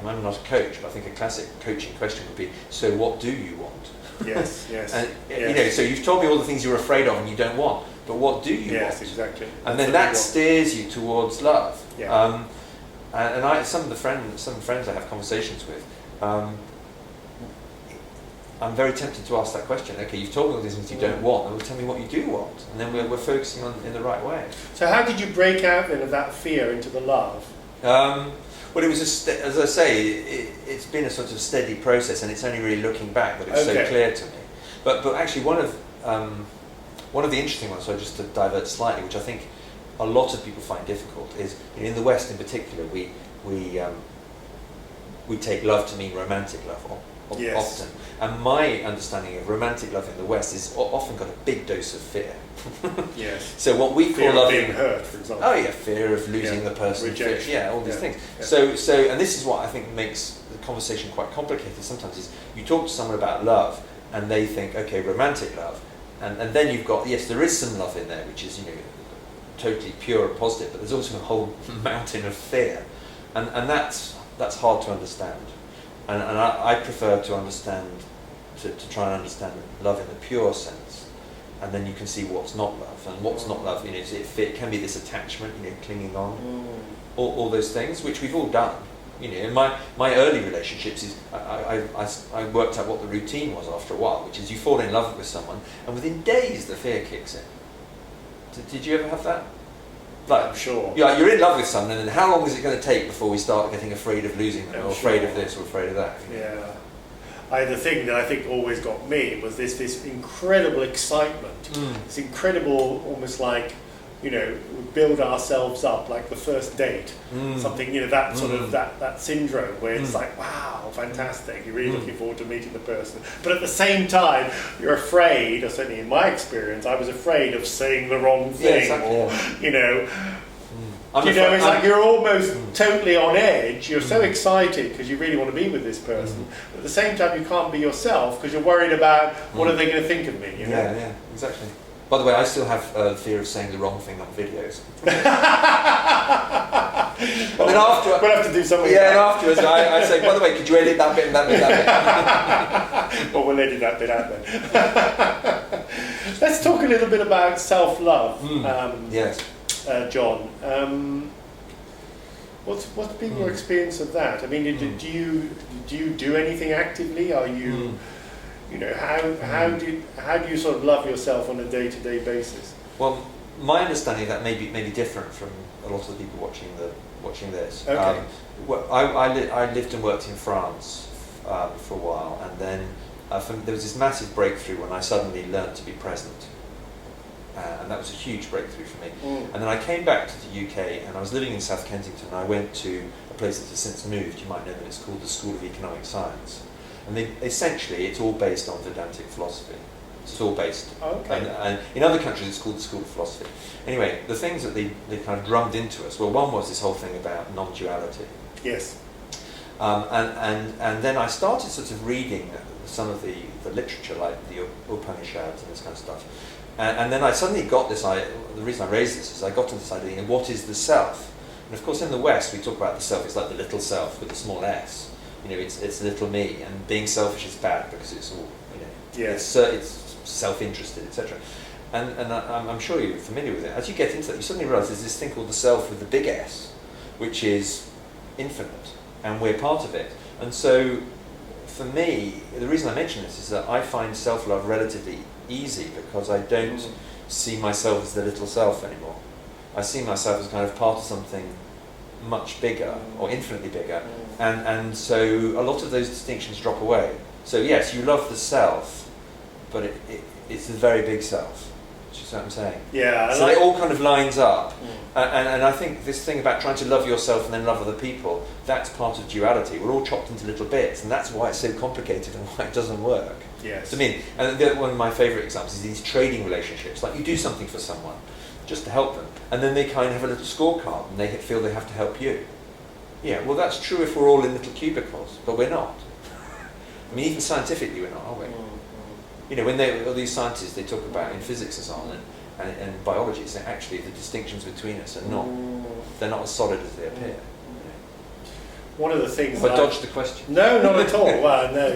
B: I'm not a coach, but I think a classic coaching question would be, so what do you want?
A: Yes.
B: And so you've told me all the things you're afraid of and you don't want, but what do you want?
A: Yes, exactly.
B: And then that steers you towards love. And some of the friends I have conversations with, I'm very tempted to ask that question. Okay, you've told me all these things you don't want, and well, tell me what you do want, and then we're focusing on in the right way.
A: So how did you break out then of that fear into the love?
B: Well, it was as I say, it's been a sort of steady process, and it's only really looking back that it's so clear to me. But actually, one of the interesting ones, so just to divert slightly, which I think a lot of people find difficult, is in the West in particular, we take love to mean romantic love often. And my understanding of romantic love in the West is often got a big dose of fear.
A: Yes.
B: So what we
A: fear
B: call
A: of being hurt, for example.
B: Oh yeah, fear of losing the person.
A: Rejection.
B: Fear, all these things.
A: Yeah.
B: So and this is what I think makes the conversation quite complicated sometimes, is you talk to someone about love and they think, okay, romantic love. And then you've got, yes, there is some love in there, which is, totally pure and positive, but there's also a whole mountain of fear. And that's hard to understand. And I prefer to understand, to try and understand love in the pure sense. And then you can see what's not love. And what's not love, it can be this attachment, clinging on, all those things, which we've all done. In my early relationships, I worked out what the routine was after a while, which is you fall in love with someone, and within days the fear kicks in. Did you ever have that? Like,
A: I'm sure.
B: Yeah, you're in love with someone, and then how long is it going to take before we start getting afraid of losing them, or afraid of this, or afraid of that?
A: Yeah. The thing that I think always got me was this incredible excitement, this incredible, almost like, we build ourselves up like the first date, something, that sort of that syndrome where it's like, wow, fantastic, you're really looking forward to meeting the person. But at the same time, you're afraid, or certainly in my experience, I was afraid of saying the wrong thing, it's like you're almost totally on edge. You're so excited because you really want to be with this person. But at the same time, you can't be yourself because you're worried about what are they going to think of me.
B: Yeah, exactly. By the way, I still have fear of saying the wrong thing on videos. And then after,
A: we'll have to do something.
B: Yeah, and afterwards I say, by the way, could you edit that bit and that bit, that
A: bit? Well, we'll edit that bit out then. Let's talk a little bit about self-love.
B: Yes.
A: John, what's been your experience of that? I mean, do you do anything actively? Are you, how do you sort of love yourself on a day-to-day basis?
B: Well, my understanding of that may be different from a lot of the people watching this.
A: Okay.
B: I lived and worked in France for a while, and then there was this massive breakthrough when I suddenly learned to be present. And that was a huge breakthrough for me. And then I came back to the UK, and I was living in South Kensington, and I went to a place that has since moved. You might know that it's called the School of Economic Science. And essentially, it's all based on Vedantic philosophy. It's all based.
A: Okay.
B: And in other countries, it's called the School of Philosophy. Anyway, the things that they kind of drummed into us, well, one was this whole thing about non-duality.
A: Yes.
B: And then I started sort of reading some of the literature, like the Upanishads and this kind of stuff. And then I suddenly got this, the reason I raised this is I got into this idea, what is the self? And of course in the West we talk about the self, it's like the little self with a small s. It's little me, and being selfish is bad because it's all, it's self-interested, etc. And I'm sure you're familiar with it. As you get into that, you suddenly realise there's this thing called the self with the big S, which is infinite, and we're part of it. And so for me, the reason I mention this is that I find self-love relatively easy because I don't see myself as the little self anymore. I see myself as kind of part of something much bigger or infinitely bigger, and so a lot of those distinctions drop away. So yes, you love the self, but it's the very big self. Do you see what I'm saying?
A: Yeah.
B: So it all kind of lines up, and I think this thing about trying to love yourself and then love other people, that's part of duality. We're all chopped into little bits, and that's why it's so complicated and why it doesn't work.
A: Yes.
B: So, and one of my favourite examples is these trading relationships. Like you do something for someone just to help them, and then they kind of have a little scorecard, and they feel they have to help you. Yeah, well that's true if we're all in little cubicles, but we're not. I mean, even scientifically we're not, are we? When all these scientists, they talk about in physics and so on, and biology, so actually the distinctions between us are they're not as solid as they appear.
A: One of the things
B: Have I dodged the question?
A: No, not at all. Well, no,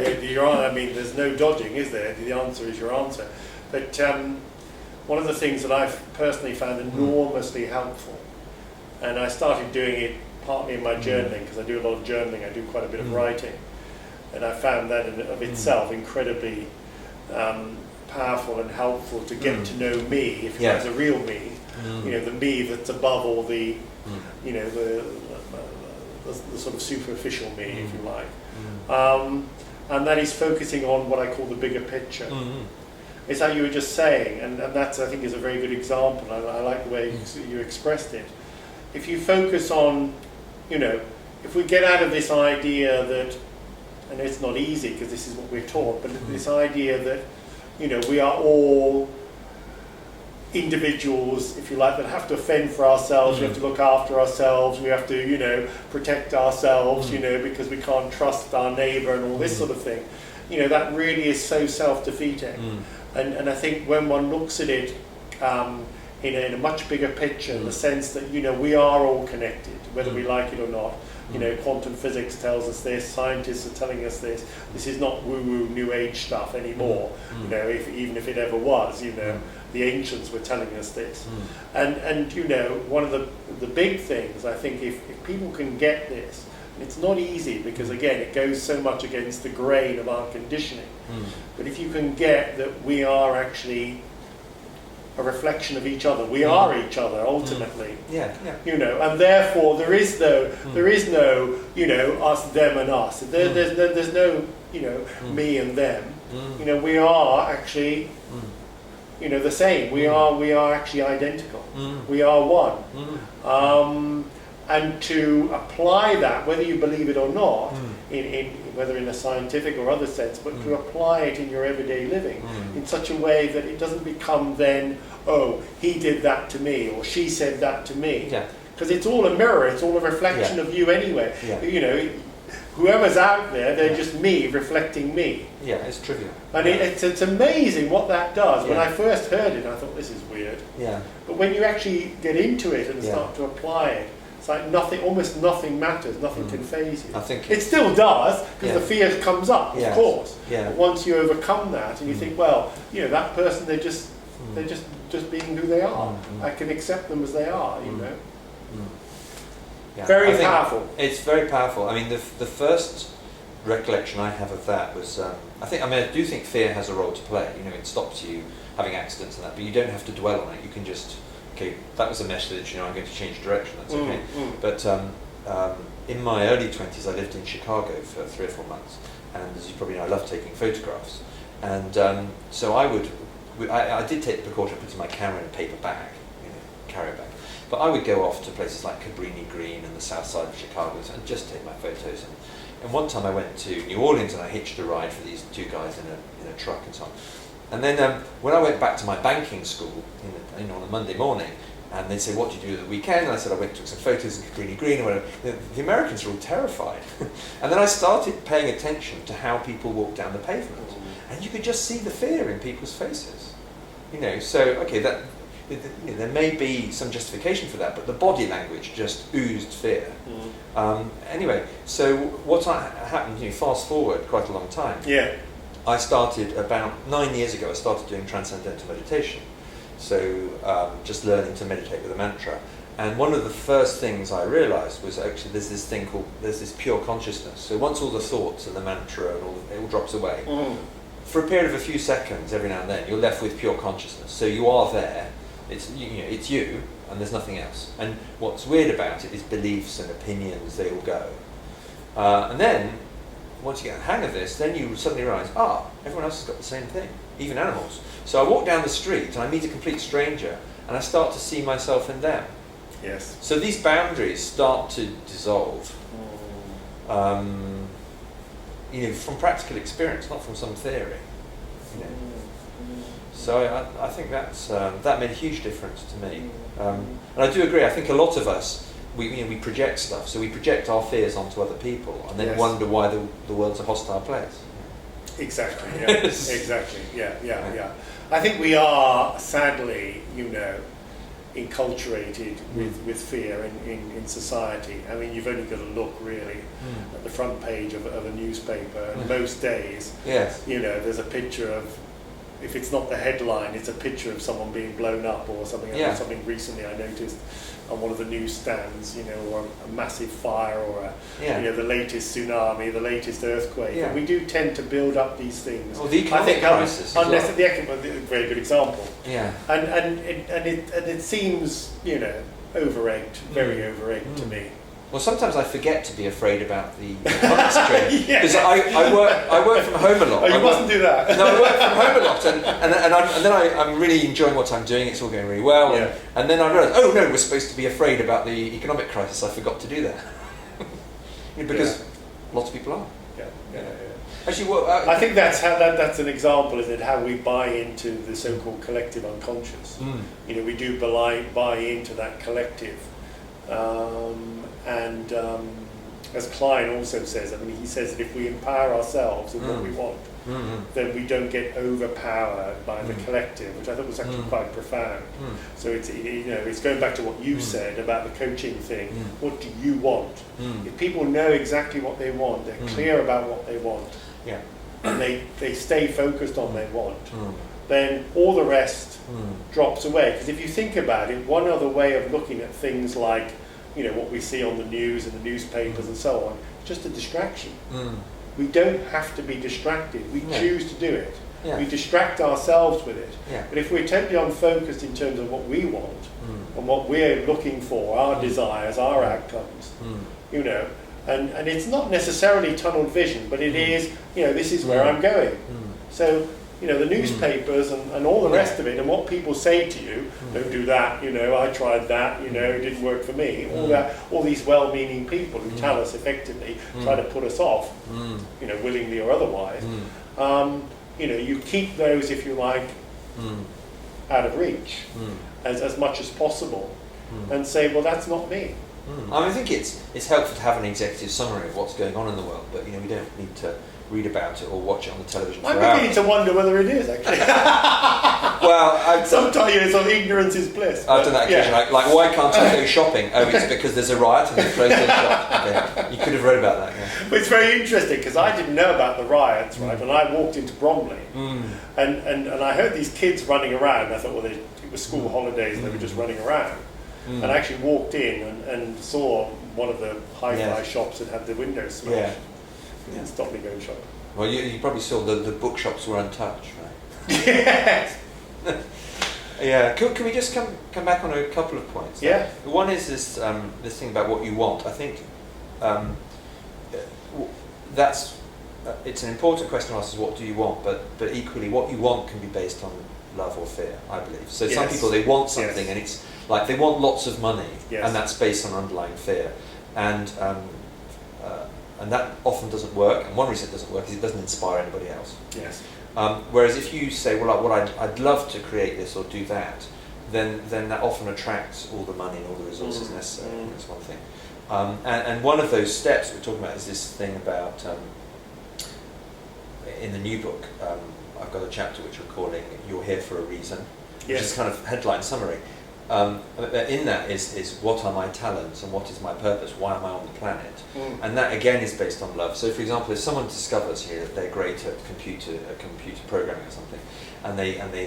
A: I mean, there's no dodging, is there? The answer is your answer. But one of the things that I've personally found enormously helpful, and I started doing it partly in my journaling, because I do a lot of journaling, I do quite a bit of writing, and I found that in of itself incredibly powerful and helpful to get to know me, if that's a real me, the me that's above all the, the sort of superficial me, if you like.
B: Mm.
A: And that is focusing on what I call the bigger picture.
B: Mm.
A: It's how you were just saying, and that's, I think, is a very good example. I like the way you expressed it. If you focus on, if we get out of this idea that, and it's not easy because this is what we're taught, but this idea that, we are all individuals, if you like, that have to fend for ourselves, we have to look after ourselves, we have to, protect ourselves, because we can't trust our neighbour and all this sort of thing. That really is so self-defeating. And I think when one looks at it in a much bigger picture, in the sense that, we are all connected, whether we like it or not. Quantum physics tells us this, scientists are telling us this. This is not woo-woo New Age stuff anymore, even if it ever was, the ancients were telling us this. And one of the big things, I think, if people can get this, and it's not easy because, again, it goes so much against the grain of our conditioning, but if you can get that we are actually a reflection of each other. We are each other ultimately. And therefore there is no us, them, and us. There's no me and them. We are actually the same. We are actually identical. We are one. And to apply that, whether you believe it or not, in whether in a scientific or other sense, but to apply it in your everyday living in such a way that it doesn't become then, oh, he did that to me, or she said that to me. Because it's all a mirror, it's all a reflection of you anyway. Whoever's out there, they're just me reflecting me.
B: It's trivial.
A: And it's amazing what that does. When I first heard it, I thought, this is weird. But when you actually get into it and start to apply it, it's like nothing, almost nothing matters, nothing can faze you.
B: I think
A: it still does, because the fear comes up, of course.
B: But
A: once you overcome that and you think, well, that person, they're just being who they are. I can accept them as they are, Very powerful.
B: It's very powerful. I mean, the first recollection I have of that was, I do think fear has a role to play. It stops you having accidents and that, but you don't have to dwell on it. You can just, okay, that was a message, I'm going to change direction, that's okay. But in my early 20s, I lived in Chicago for 3 or 4 months, and as you probably know, I love taking photographs. And so I did take the precaution of putting my camera in a paper bag, carrier bag. But I would go off to places like Cabrini Green and the south side of Chicago and just take my photos. And one time I went to New Orleans and I hitched a ride for these 2 guys in a truck and so on. And then when I went back to my banking school on a Monday morning, and they'd say, what do you do at the weekend? And I said, I went and took some photos in Cabrini Green or whatever. The Americans were all terrified. And then I started paying attention to how people walked down the pavement. And you could just see the fear in people's faces. So, okay, that there may be some justification for that, but the body language just oozed fear. Anyway, so what happened, fast forward quite a long time. I started about 9 years ago, I started doing transcendental meditation. So just learning to meditate with a mantra. And one of the first things I realized was actually there's this pure consciousness. So once all the thoughts and the mantra and it all drops away, for a period of a few seconds every now and then, you're left with pure consciousness. So you are there, it's you, and there's nothing else. And what's weird about it is beliefs and opinions, they all go. And then, once you get the hang of this, then you suddenly realise, everyone else has got the same thing, even animals. So I walk down the street and I meet a complete stranger and I start to see myself in them. So these boundaries start to dissolve. From practical experience, not from some theory. So I think that made a huge difference to me. And I do agree, I think a lot of us, we project stuff, so we project our fears onto other people and then wonder why the world's a hostile place.
A: Exactly, exactly, yeah. I think we are, sadly, enculturated with fear in society. I mean, you've only got to look really at the front page of a newspaper, and most days, there's a picture of, if it's not the headline, it's a picture of someone being blown up or something. Something recently I noticed on one of the newsstands, or a massive fire or the latest tsunami, the latest earthquake. And we do tend to build up these things.
B: Well, the economic crisis,
A: unless the economic, a very good example. And it seems, over-egged, very over-egged to me.
B: Well, sometimes I forget to be afraid about the economic situation because I work from home a lot.
A: Oh, you mustn't do that.
B: No, I work from home a lot, and then I'm really enjoying what I'm doing. It's all going really well, and then I realise, oh no, we're supposed to be afraid about the economic crisis. I forgot to do that because lots of people are.
A: Yeah.
B: Actually,
A: I think that's an example, isn't it? How we buy into the so-called collective unconscious. We do buy into that collective. As Klein also says, he says that if we empower ourselves in what we want, then we don't get overpowered by the collective, which I thought was actually quite profound. So it's going back to what you said about the coaching thing. What do you want? If people know exactly what they want, they're clear about what they want, and they stay focused on their want, then all the rest drops away. Because if you think about it, one other way of looking at things like what we see on the news and the newspapers and so on, just a distraction. We don't have to be distracted. We choose to do it. We distract ourselves with it. But if we're totally unfocused in terms of what we want and what we're looking for, our desires, our outcomes, and it's not necessarily tunnel vision, but it is, this is where I'm going. So the newspapers and all the rest of it, and what people say to you, don't do that, I tried that, it didn't work for me. All these well-meaning people who tell us effectively, try to put us off, willingly or otherwise. You keep those, if you like, out of reach as much as possible, and say, well, that's not me.
B: I think it's helpful to have an executive summary of what's going on in the world, but we don't need to read about it or watch it on the television for
A: I'm
B: hours.
A: beginning to wonder whether it is, actually.
B: Well,
A: sometimes ignorance is bliss.
B: I've done that occasionally. Like, why can't I go shopping? Oh, it's because there's a riot and they've closed their shop. Okay. You could have read about that. Yeah.
A: But it's very interesting because I didn't know about the riots, right? And I walked into Bromley, and I heard these kids running around. I thought, well, it was school holidays and they were just running around. And I actually walked in and saw one of the hi-fi shops that had the windows smashed. Didn't stop me going shopping.
B: Well, you probably saw the bookshops were untouched, right?
A: Yes.
B: Yeah. Can we just come back on a couple of points?
A: Yeah.
B: One is this thing about what you want. I think that's it's an important question to ask is what do you want, but equally what you want can be based on love or fear, I believe. So some people, they want something and it's like they want lots of money, and that's based on underlying fear, and that often doesn't work. And one reason it doesn't work is it doesn't inspire anybody else.
A: Yes.
B: Whereas if you say, well, I'd love to create this or do that, then that often attracts all the money and all the resources necessary. That's one thing. And one of those steps we're talking about is this thing about in the new book. I've got a chapter which we're calling "You're Here for a Reason," which is kind of headline summary. In that is what are my talents and what is my purpose? Why am I on the planet? And that again is based on love. So, for example, if someone discovers here that they're great at computer programming or something, and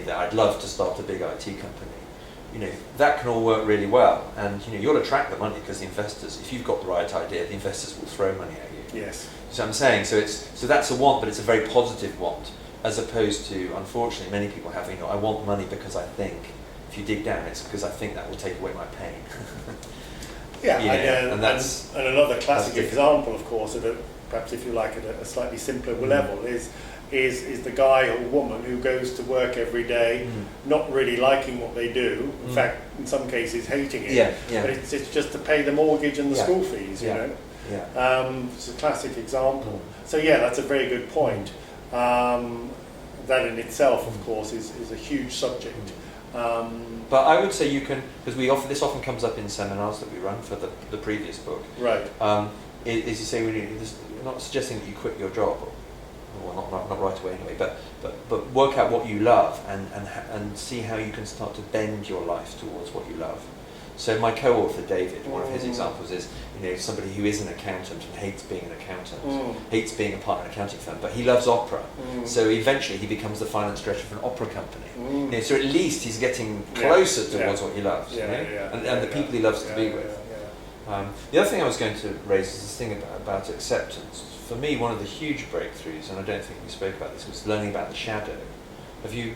B: I'd love to start a big IT company, that can all work really well, and you'll attract the money because the investors, if you've got the right idea, the investors will throw money at you.
A: Yes.
B: So I'm saying, so that's a want, but it's a very positive want, as opposed to, unfortunately, many people have, I want money because I think. If you dig down, it's because I think that will take away my pain.
A: And another classic example, of course, of perhaps if you like at a slightly simpler level, is the guy or woman who goes to work every day, not really liking what they do. In fact, in some cases, hating it. But it's just to pay the mortgage and the school fees. It's a classic example. So that's a very good point. That in itself, of course, is a huge subject.
B: But I would say you can, because this often comes up in seminars that we run for the previous book.
A: Right.
B: Is you say we're not suggesting that you quit your job, well, not right away anyway, but work out what you love and see how you can start to bend your life towards what you love. So my co-author David, one of his examples is somebody who is an accountant and hates being an accountant, hates being a part of an accounting firm, but he loves opera. So eventually he becomes the finance director of an opera company. So at least he's getting closer towards what he loves, and the people he loves to be with. The other thing I was going to raise is this thing about acceptance. For me, one of the huge breakthroughs, and I don't think we spoke about this, was learning about the shadow. Have you?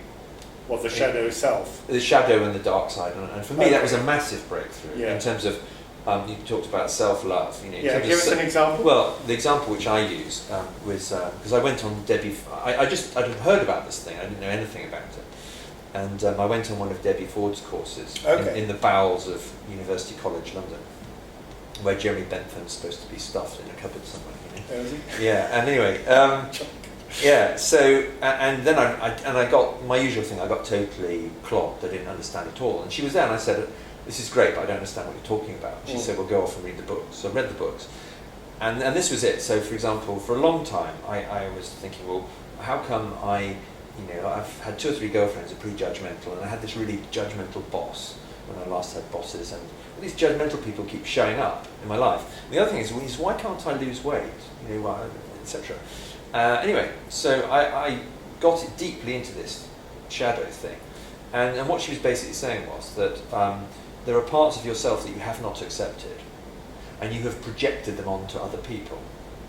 A: Well, the shadow itself.
B: The shadow and the dark side, and for me that was a massive breakthrough in terms of You talked about self-love.
A: Yeah, give us an example.
B: Well, the example which I use was because I went on Debbie. I'd heard about this thing. I didn't know anything about it, and I went on one of Debbie Ford's courses in the bowels of University College London, where Jeremy Bentham's supposed to be stuffed in a cupboard somewhere.
A: Oh, is he?
B: Yeah. And anyway. Yeah, so, and then I got my usual thing, I got totally clogged, I didn't understand at all. And she was there and I said, this is great, but I don't understand what you're talking about. She said, well, go off and read the books. So I read the books. And this was it. So, for example, for a long time, I was thinking, well, how come I've had 2 or 3 girlfriends who are pretty judgmental, and I had this really judgmental boss when I last had bosses, and these judgmental people keep showing up in my life. And the other thing is, why can't I lose weight? Etc. Anyway, so I got it deeply into this shadow thing, and what she was basically saying was that there are parts of yourself that you have not accepted, and you have projected them onto other people,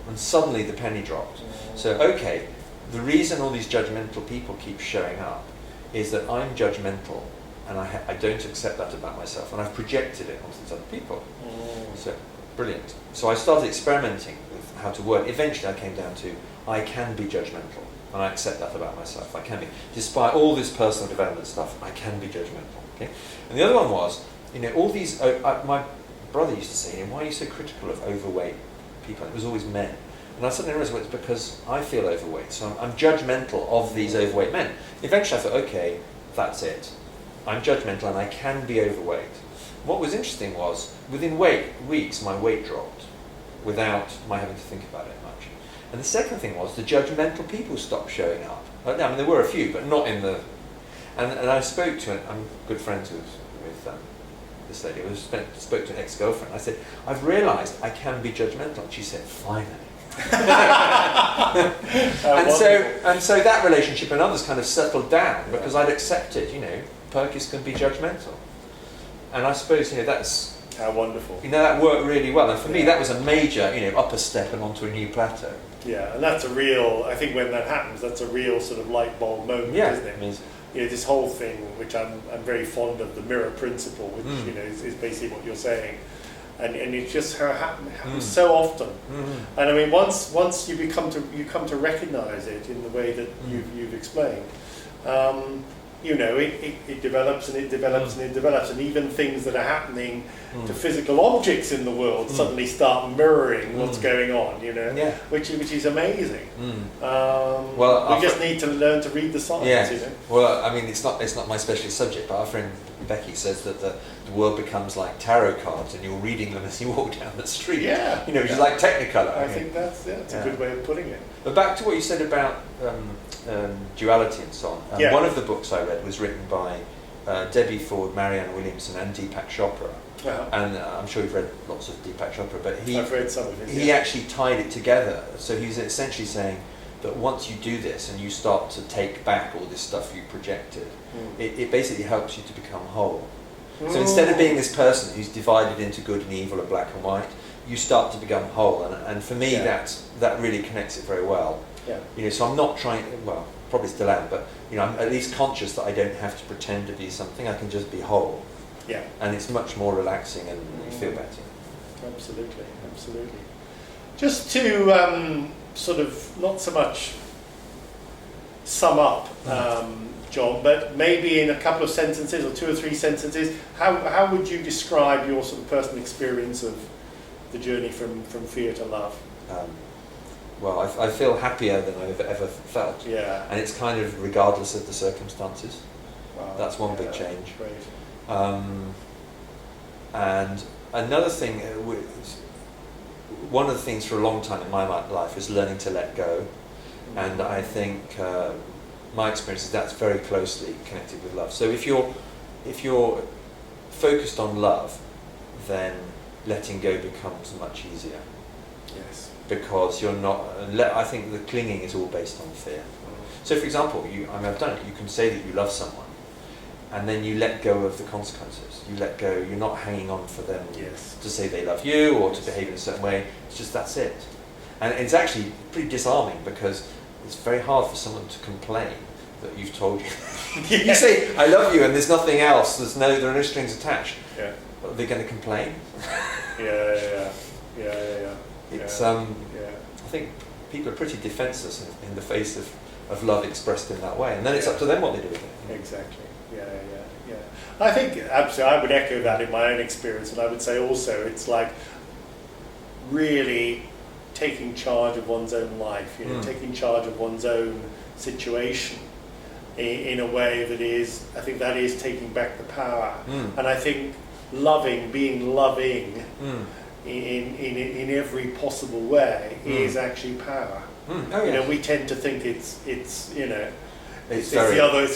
B: and suddenly the penny dropped. So, okay, the reason all these judgmental people keep showing up is that I'm judgmental, and I don't accept that about myself, and I've projected it onto these other people. So, brilliant. So I started experimenting with how to work. Eventually I came down to, I can be judgmental, and I accept that about myself. I can be. Despite all this personal development stuff, I can be judgmental. Okay? And the other one was, all these, my brother used to say, why are you so critical of overweight people? It was always men. And I suddenly realized, well, it's because I feel overweight, so I'm judgmental of these overweight men. Eventually I thought, okay, that's it. I'm judgmental and I can be overweight. What was interesting was, within weeks, my weight dropped without my having to think about it much. And the second thing was, the judgmental people stopped showing up. I mean, there were a few, but not in the... And I spoke to, I'm good friends with this lady, I spoke to an ex-girlfriend. I said, I've realised I can be judgmental. And she said, finally. and so that relationship and others kind of settled down because I'd accepted, Perkis can be judgmental. And I suppose, that's...
A: How wonderful.
B: That worked really well. And for me, that was a major, upper step and onto a new plateau.
A: Yeah, and that's a real, I think when that happens, that's a real sort of light bulb moment, isn't it?
B: Amazing.
A: This whole thing, which I'm very fond of, the mirror principle, which, is basically what you're saying. And it's just happens so often. And I mean, once you come to recognise it in the way that you've explained, it develops and it develops and it develops, and even things that are happening to physical objects in the world suddenly start mirroring what's going on, which is amazing. We just need to learn to read the signs,
B: Well, I mean, it's not my specialist subject, but our friend Becky says that the world becomes like tarot cards and you're reading them as you walk down the street. Which is like Technicolor.
A: I think that's a good way of putting it.
B: But back to what you said about duality and so on. One of the books I read was written by Debbie Ford, Marianne Williamson, and Deepak Chopra. And I'm sure you've read lots of Deepak Chopra, but
A: I've read some of it.
B: He actually tied it together. So he's essentially saying that once you do this and you start to take back all this stuff you projected, it basically helps you to become whole. So instead of being this person who's divided into good and evil or black and white, you start to become whole. And for me, that really connects it very well. So I'm not trying, well, probably still am, but I'm at least conscious that I don't have to pretend to be something. I can just be whole. And it's much more relaxing and you feel better.
A: Absolutely. Just to sort of not so much sum up, John, but maybe in a couple of sentences or 2 or 3 sentences, how would you describe your sort of personal experience of the journey from fear to love?
B: Well, I feel happier than I've ever felt. And it's kind of regardless of the circumstances.
A: Wow.
B: That's one big change.
A: Great.
B: And another thing, one of the things for a long time in my life is learning to let go. And I think my experience is that's very closely connected with love. So if you're focused on love, then letting go becomes much easier.
A: Yes.
B: Because you're not. I think the clinging is all based on fear. So, for example, I've done it. You can say that you love someone, and then you let go of the consequences. You let go. You're not hanging on for them to say they love you or to behave in a certain way. It's just that's it. And it's actually pretty disarming because it's very hard for someone to complain that you've told you. You say I love you, and there's nothing else. There are no strings attached. are they going to complain?
A: Yeah.
B: It's
A: Yeah.
B: I think people are pretty defenseless in the face of love expressed in that way, and then it's up to them what they do with it.
A: Exactly. Yeah. I think absolutely. I would echo that in my own experience, and I would say also it's like really taking charge of one's own life. Taking charge of one's own situation in a way that is, I think that is taking back the power. And I think being loving in every possible way is actually power. We tend to think it's the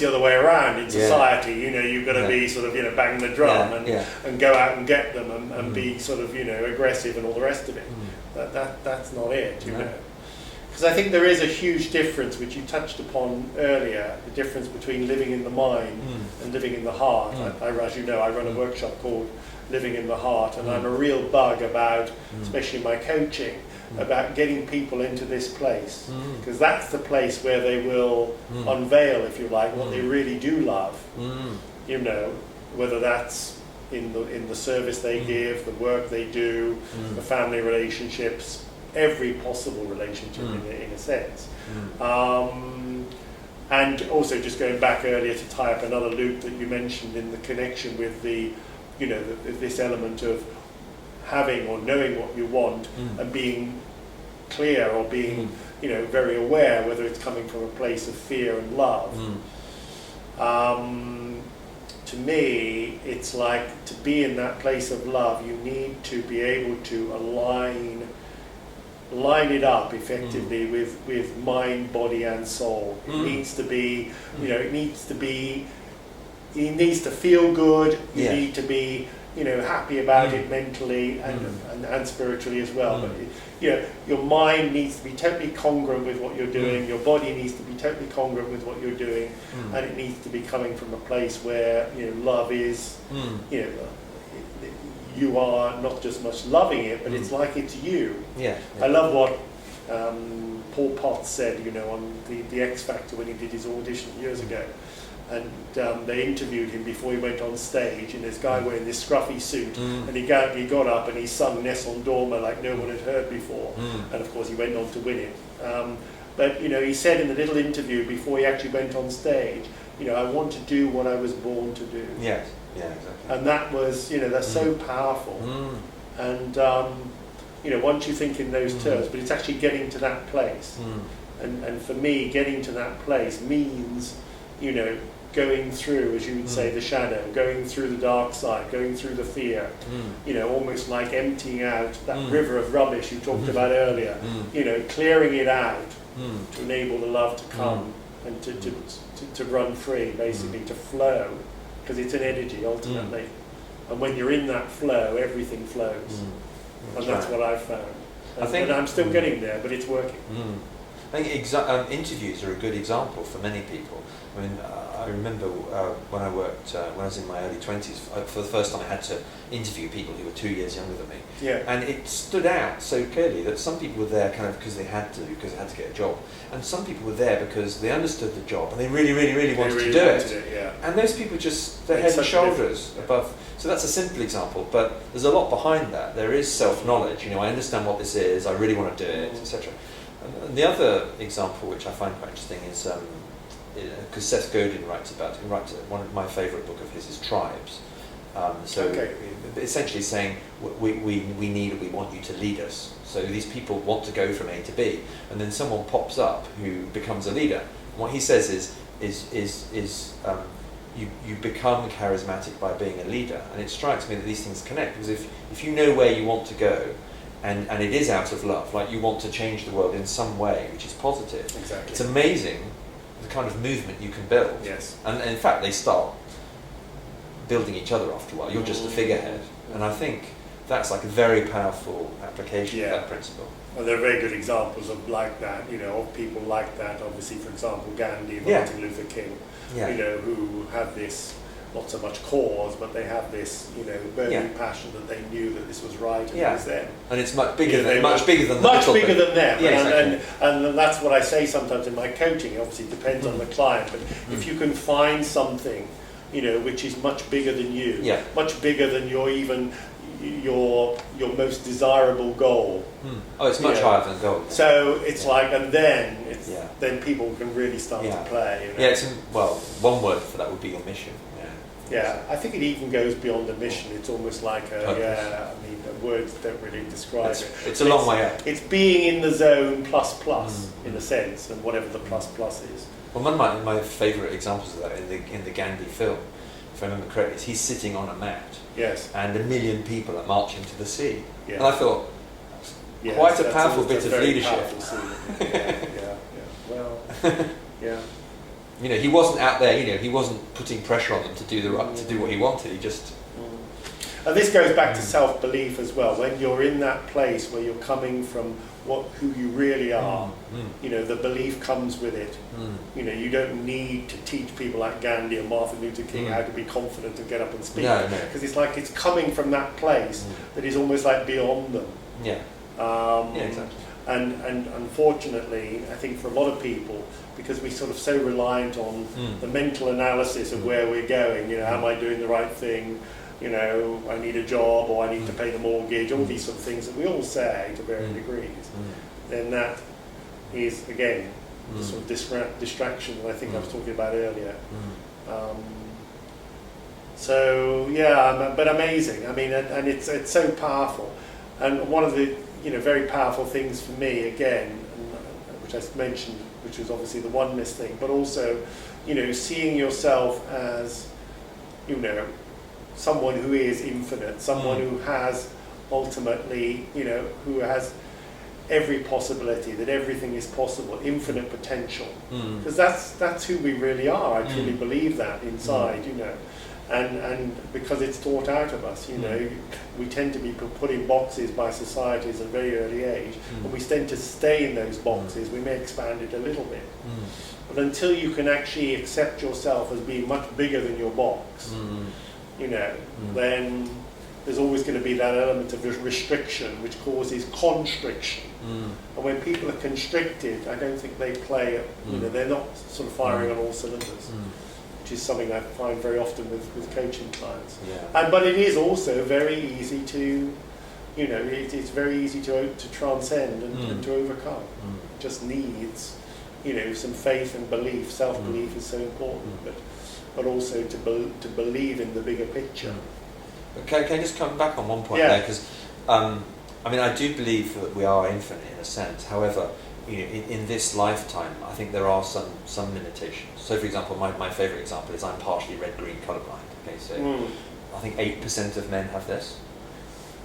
A: other way around in society. You've got to be sort of bang the drum and go out and get them and be sort of aggressive and all the rest of it. That's not it. Because I think there is a huge difference, which you touched upon earlier, the difference between living in the mind and living in the heart. As you know, I run a workshop called Living in the Heart, and I'm a real bug about, especially my coaching, about getting people into this place, because that's the place where they will unveil, if you like, what they really do love. Whether that's in the service they give, the work they do, the family relationships, every possible relationship in a sense. And also just going back earlier to tie up another loop that you mentioned in the connection with the this element of having or knowing what you want and being clear or being very aware whether it's coming from a place of fear and love. To me, it's like to be in that place of love, you need to be able to line it up effectively with mind, body and soul. It needs to be, it needs to feel good, you need to be, happy about it mentally and spiritually as well. But your mind needs to be totally congruent with what you're doing, your body needs to be totally congruent with what you're doing, and it needs to be coming from a place where love is, you are not just much loving it, but it's like it's you. I love what Paul Potts said, on the X Factor when he did his audition years ago. And they interviewed him before he went on stage, and this guy wearing this scruffy suit, and he got up and he sung Nessun Dorma like no one had heard before, and of course he went on to win it. But he said in the little interview before he actually went on stage, I want to do what I was born to do.
B: Yes, yeah, exactly.
A: And that was, that's so powerful. And once you think in those terms, but it's actually getting to that place. And for me, getting to that place means, going through, as you would say, the shadow, going through the dark side, going through the fear, almost like emptying out that river of rubbish you talked about earlier, clearing it out to enable the love to come and to run free, basically, to flow, because it's an energy ultimately. And when you're in that flow, everything flows. And that's what I've found. And I'm still getting there, but it's working.
B: I think interviews are a good example for many people. I mean, I remember when I worked, when I was in my early 20s, for the first time I had to interview people who were 2 years younger than me. And it stood out so clearly that some people were there kind of because they had to get a job. And some people were there because they understood the job and they really, really, really wanted to do it. And those people just, they're head and shoulders above. So that's a simple example, but there's a lot behind that. There is self-knowledge, I understand what this is, I really want to do it, etc. And the other example, which I find quite interesting, is because Seth Godin writes about it. One of my favourite book of his is Tribes. Essentially saying we want you to lead us. So these people want to go from A to B, and then someone pops up who becomes a leader. And what he says is you become charismatic by being a leader, and it strikes me that these things connect, because if you know where you want to go, and it is out of love, like you want to change the world in some way which is positive.
A: Exactly.
B: It's amazing the kind of movement you can build.
A: Yes.
B: And in fact, they start building each other after a while. You're just a figurehead. And I think that's like a very powerful application of that principle.
A: Well, there are very good examples of like that, of people like that. Obviously, for example, Gandhi, Martin Luther King, who have this, not so much cause, but they have this, burning passion that they knew that this was right and it was them.
B: And it's much bigger than them.
A: Yeah, and that's what I say sometimes in my coaching. Obviously, it depends on the client, but if you can find something which is much bigger than you,
B: Yeah.
A: much bigger than your most desirable goal.
B: Oh, it's much higher than gold.
A: So it's like, and then then people can really start to play.
B: Yeah, one word for that would be your mission.
A: Yeah, I think it even goes beyond a mission. It's almost like the words don't really describe it.
B: It's a long way up.
A: It's being in the zone plus in a sense, and whatever the plus is.
B: Well, one of my favourite examples of that in the Gandhi film, if I remember correctly, is he's sitting on a mat.
A: Yes.
B: And 1 million people are marching to the sea.
A: Yeah.
B: And I thought, quite a powerful bit of leadership.
A: Well, yeah.
B: He wasn't out there. He wasn't putting pressure on them to do what he wanted. He just.
A: And this goes back to self-belief as well. When you're in that place where you're coming from who you really are, the belief comes with it. You don't need to teach people like Gandhi or Martin Luther King how to be confident and get up and speak.
B: No.
A: Because it's like it's coming from that place that is almost like beyond them.
B: Yeah. Exactly.
A: And unfortunately, I think for a lot of people, because we're sort of so reliant on the mental analysis of where we're going, am I doing the right thing? I need a job, or I need to pay the mortgage, all these sort of things that we all say to varying degrees, then that is, again, the sort of distraction that I think I was talking about earlier. But amazing. I mean, and it's so powerful. And one of the very powerful things for me, again, which I mentioned, which was obviously the oneness thing, but also, seeing yourself as, someone who is infinite, someone who has ultimately, who has every possibility, that everything is possible, infinite potential. Because that's who we really are. I truly believe that inside, and because it's taught out of us, we tend to be put in boxes by societies at a very early age, and we tend to stay in those boxes. We may expand it a little bit. But until you can actually accept yourself as being much bigger than your box, then there's always going to be that element of restriction which causes constriction. And when people are constricted, I don't think they play, they're not sort of firing on all cylinders, which is something I find very often with coaching clients. But it is also very easy to, it's very easy to transcend and to overcome. It just needs, some faith and belief. Self-belief is so important, but also to believe in the bigger picture.
B: Can I just come back on one point there? Because, I do believe that we are infinite in a sense. However, in this lifetime, I think there are some limitations. So, for example, my favourite example is I'm partially red-green colourblind. Okay, so I think 8% of men have this.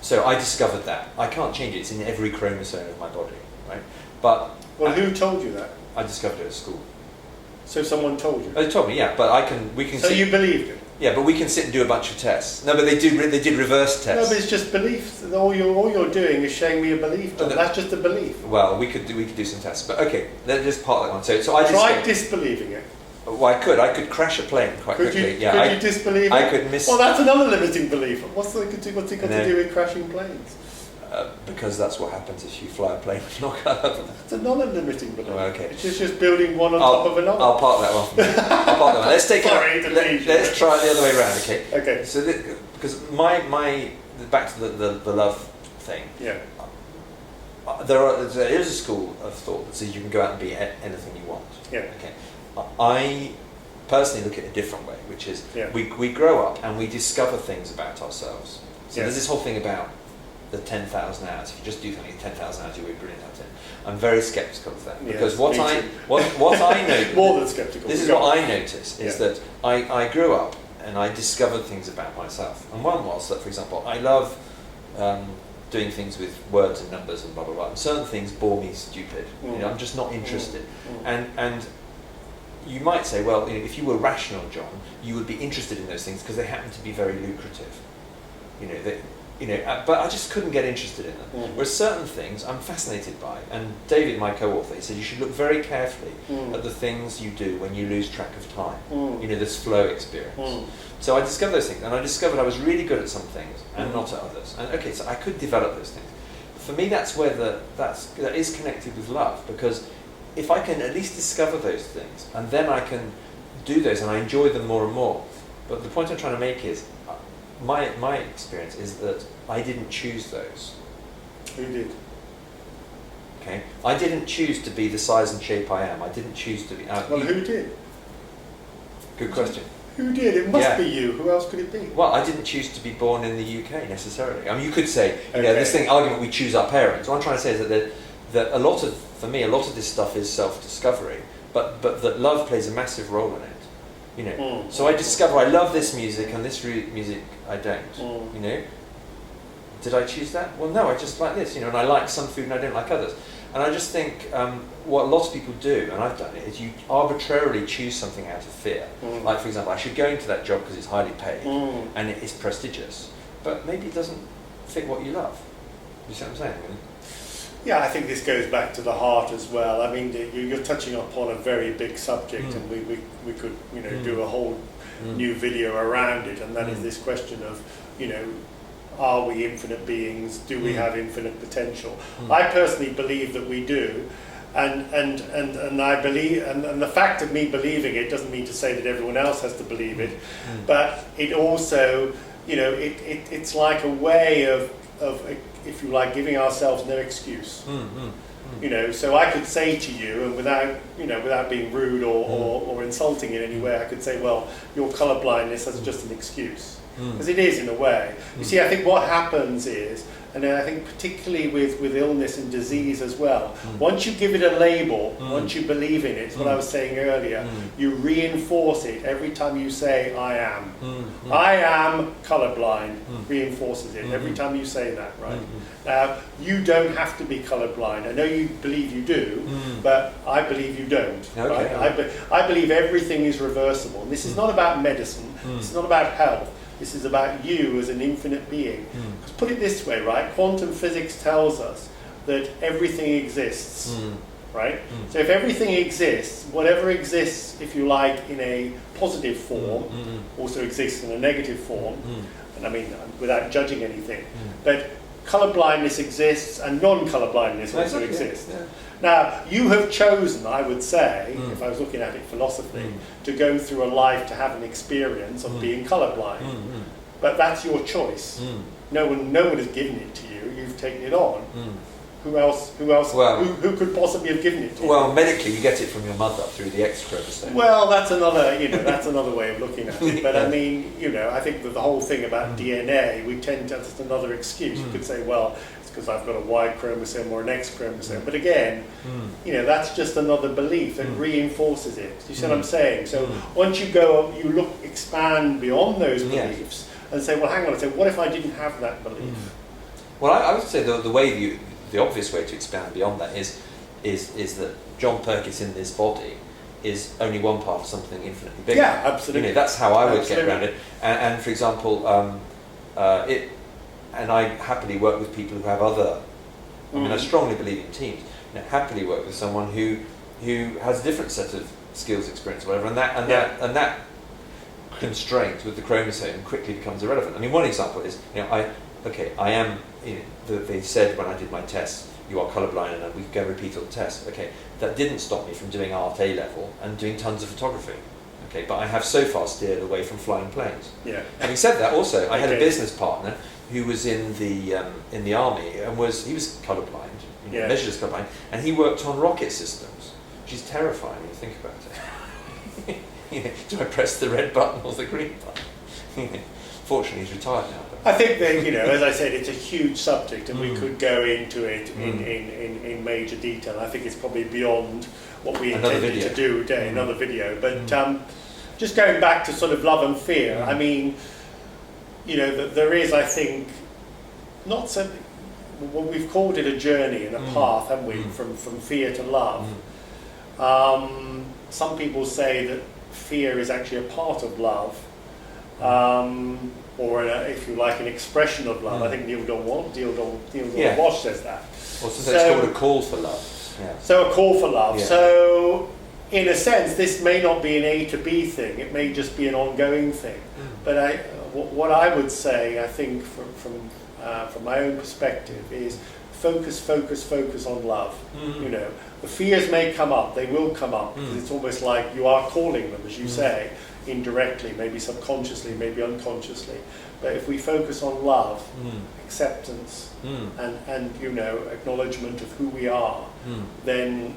B: So I discovered that. I can't change it. It's in every chromosome of my body, right? But
A: who told you that?
B: I discovered it at school.
A: So someone told you?
B: They told me, yeah. But we can.
A: So you believed it?
B: Yeah, but we can sit and do a bunch of tests. No, but they did reverse tests.
A: No, but it's just belief. All you're doing is showing me a belief. That's just a belief.
B: Well, we could do some tests, but okay, let's just part that one. So I
A: tried disbelieving it.
B: Well, I could crash a plane quite quickly.
A: Could you disbelieve it?
B: I could miss.
A: Well, that's another limiting belief. What's it got to do with crashing planes?
B: Because that's what happens if you fly a plane and knock over.
A: It's another limiting belief.
B: Oh, okay.
A: It's just building one on top of another.
B: I'll park that one for me. Let's take let's try it the other way around, okay?
A: Okay.
B: So, because back to the love thing.
A: Yeah.
B: There is a school of thought that says you can go out and be anything you want.
A: Yeah.
B: Okay. I personally look at it a different way, which is we grow up and we discover things about ourselves. So there's this whole thing about the 10,000 hours. If you just do something in 10,000 hours, you'll be brilliant at it. I'm very sceptical of that because what I know
A: more than sceptical.
B: This is what I notice is that I grew up and I discovered things about myself. And one was that, for example, I love doing things with words and numbers and blah blah blah. And certain things bore me stupid. I'm just not interested. And you might say, well, if you were rational, John, you would be interested in those things because they happen to be very lucrative. But I just couldn't get interested in them. Whereas certain things I'm fascinated by. And David, my co-author, he said you should look very carefully at the things you do when you lose track of time. This flow experience. So I discovered those things, and I discovered I was really good at some things and not at others. And okay, so I could develop those things. For me, that's where that is connected with love, because if I can at least discover those things, and then I can do those, and I enjoy them more and more, But the point I'm trying to make is, my experience is that I didn't choose those.
A: Who did?
B: Okay, I didn't choose to be the size and shape I am. I didn't choose to be.
A: Well, who did?
B: Good question.
A: Who did? It must be you. Who else could it be?
B: Well, I didn't choose to be born in the UK necessarily. I mean, you could say, this argument we choose our parents. What I'm trying to say is that for me, a lot of this stuff is self-discovery, but that love plays a massive role in it. So I discover I love this music and this music I don't. Did I choose that? Well, no, I just like this. And I like some food and I don't like others. And I just think what a lot of people do, and I've done it, is you arbitrarily choose something out of fear. Like, for example, I should go into that job because it's highly paid and it is prestigious, but maybe it doesn't fit what you love. You see what I'm saying?
A: Yeah, I think this goes back to the heart as well. I mean, you're touching upon a very big subject, and we could do a whole new video around it, and that is this question of are we infinite beings? Do we have infinite potential? I personally believe that we do, and I believe, and the fact of me believing it doesn't mean to say that everyone else has to believe it, but it also, it's like a way of if you like, giving ourselves no excuse. So I could say to you, and without being rude or insulting in any way, I could say, well, your colourblindness is just an excuse. Because it is, in a way. You see, I think what happens is, and I think particularly with illness and disease as well, once you give it a label, once you believe in it, it's what I was saying earlier, you reinforce it every time you say, I am. I am colourblind, reinforces it every time you say that, right? Now, you don't have to be colourblind. I know you believe you do, but I believe you don't.
B: Okay.
A: Right? I believe everything is reversible. And this is not about medicine, this is not about health. This is about you as an infinite being. Let's put it this way, right? Quantum physics tells us that everything exists, right? So if everything exists, whatever exists, if you like, in a positive form, also exists in a negative form, and I mean, without judging anything, but colour blindness exists and non-colour blindness also exists. Yeah. Now, you have chosen, I would say, if I was looking at it philosophically, to go through a life to have an experience of being colourblind. But that's your choice. No one has given it to you. You've taken it on. Who else?
B: Well,
A: who could possibly have given it to you?
B: Well, medically, you get it from your mother through the X chromosome.
A: Well, that's another way of looking at it. But I mean, I think that the whole thing about DNA, we tend to, that's another excuse. You could say, well, it's because I've got a Y chromosome or an X chromosome. But again, that's just another belief that reinforces it. You see what I'm saying? So once you go, you expand beyond those beliefs and say, well, hang on a second, what if I didn't have that belief?
B: Well, I would say the obvious way to expand beyond that is that John Perkins in this body is only one part of something infinitely bigger.
A: Yeah, absolutely.
B: That's how I would get around it. And for example, and I happily work with people who have other. I mean, I strongly believe in teams. Happily work with someone who has a different set of skills, experience, whatever, and that constraint with the chromosome quickly becomes irrelevant. I mean, one example is I am. They said when I did my test, you are colourblind, and we go repeat all the tests. Okay, that didn't stop me from doing art A level and doing tons of photography. Okay, but I have so far steered away from flying planes. Yeah. Having said that, also I had a business partner who was in the army and he was colourblind, measured as colourblind, and he worked on rocket systems, which is terrifying when you think about it. Do I press the red button or the green button? Fortunately, he's retired now.
A: I think that, as I said, it's a huge subject, and we could go into it in major detail. I think it's probably beyond what we intended to do today, another video. But just going back to sort of love and fear, I mean, there is, I think, not so. Well, we've called it a journey and a path, haven't we, from fear to love. Some people say that fear is actually a part of love. Or if you like, an expression of love. I think Neil Donald Walsh says that.
B: Well, so it's called a call for love. Yeah.
A: So a call for love. Yeah. So in a sense, this may not be an A to B thing. It may just be an ongoing thing. But what I would say, I think, from my own perspective, is focus on love. The fears may come up. They will come up because it's almost like you are calling them, as you say. indirectly, maybe subconsciously, maybe unconsciously. But if we focus on love, acceptance, and you know, acknowledgement of who we are, then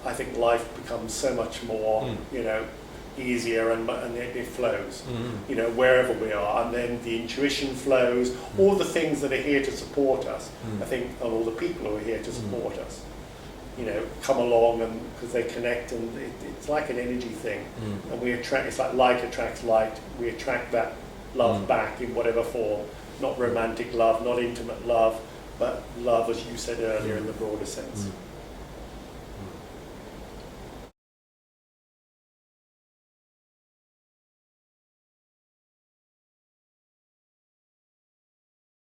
A: I think life becomes so much more, you know, easier, and it flows, you know, wherever we are, and then the intuition flows, all the things that are here to support us, I think, and all the people who are here to support us, you know, come along, and because they connect, and it's like an energy thing, and we attract, it's like attracts like, we attract that love back in whatever form, not romantic love, not intimate love, but love, as you said earlier, in the broader sense.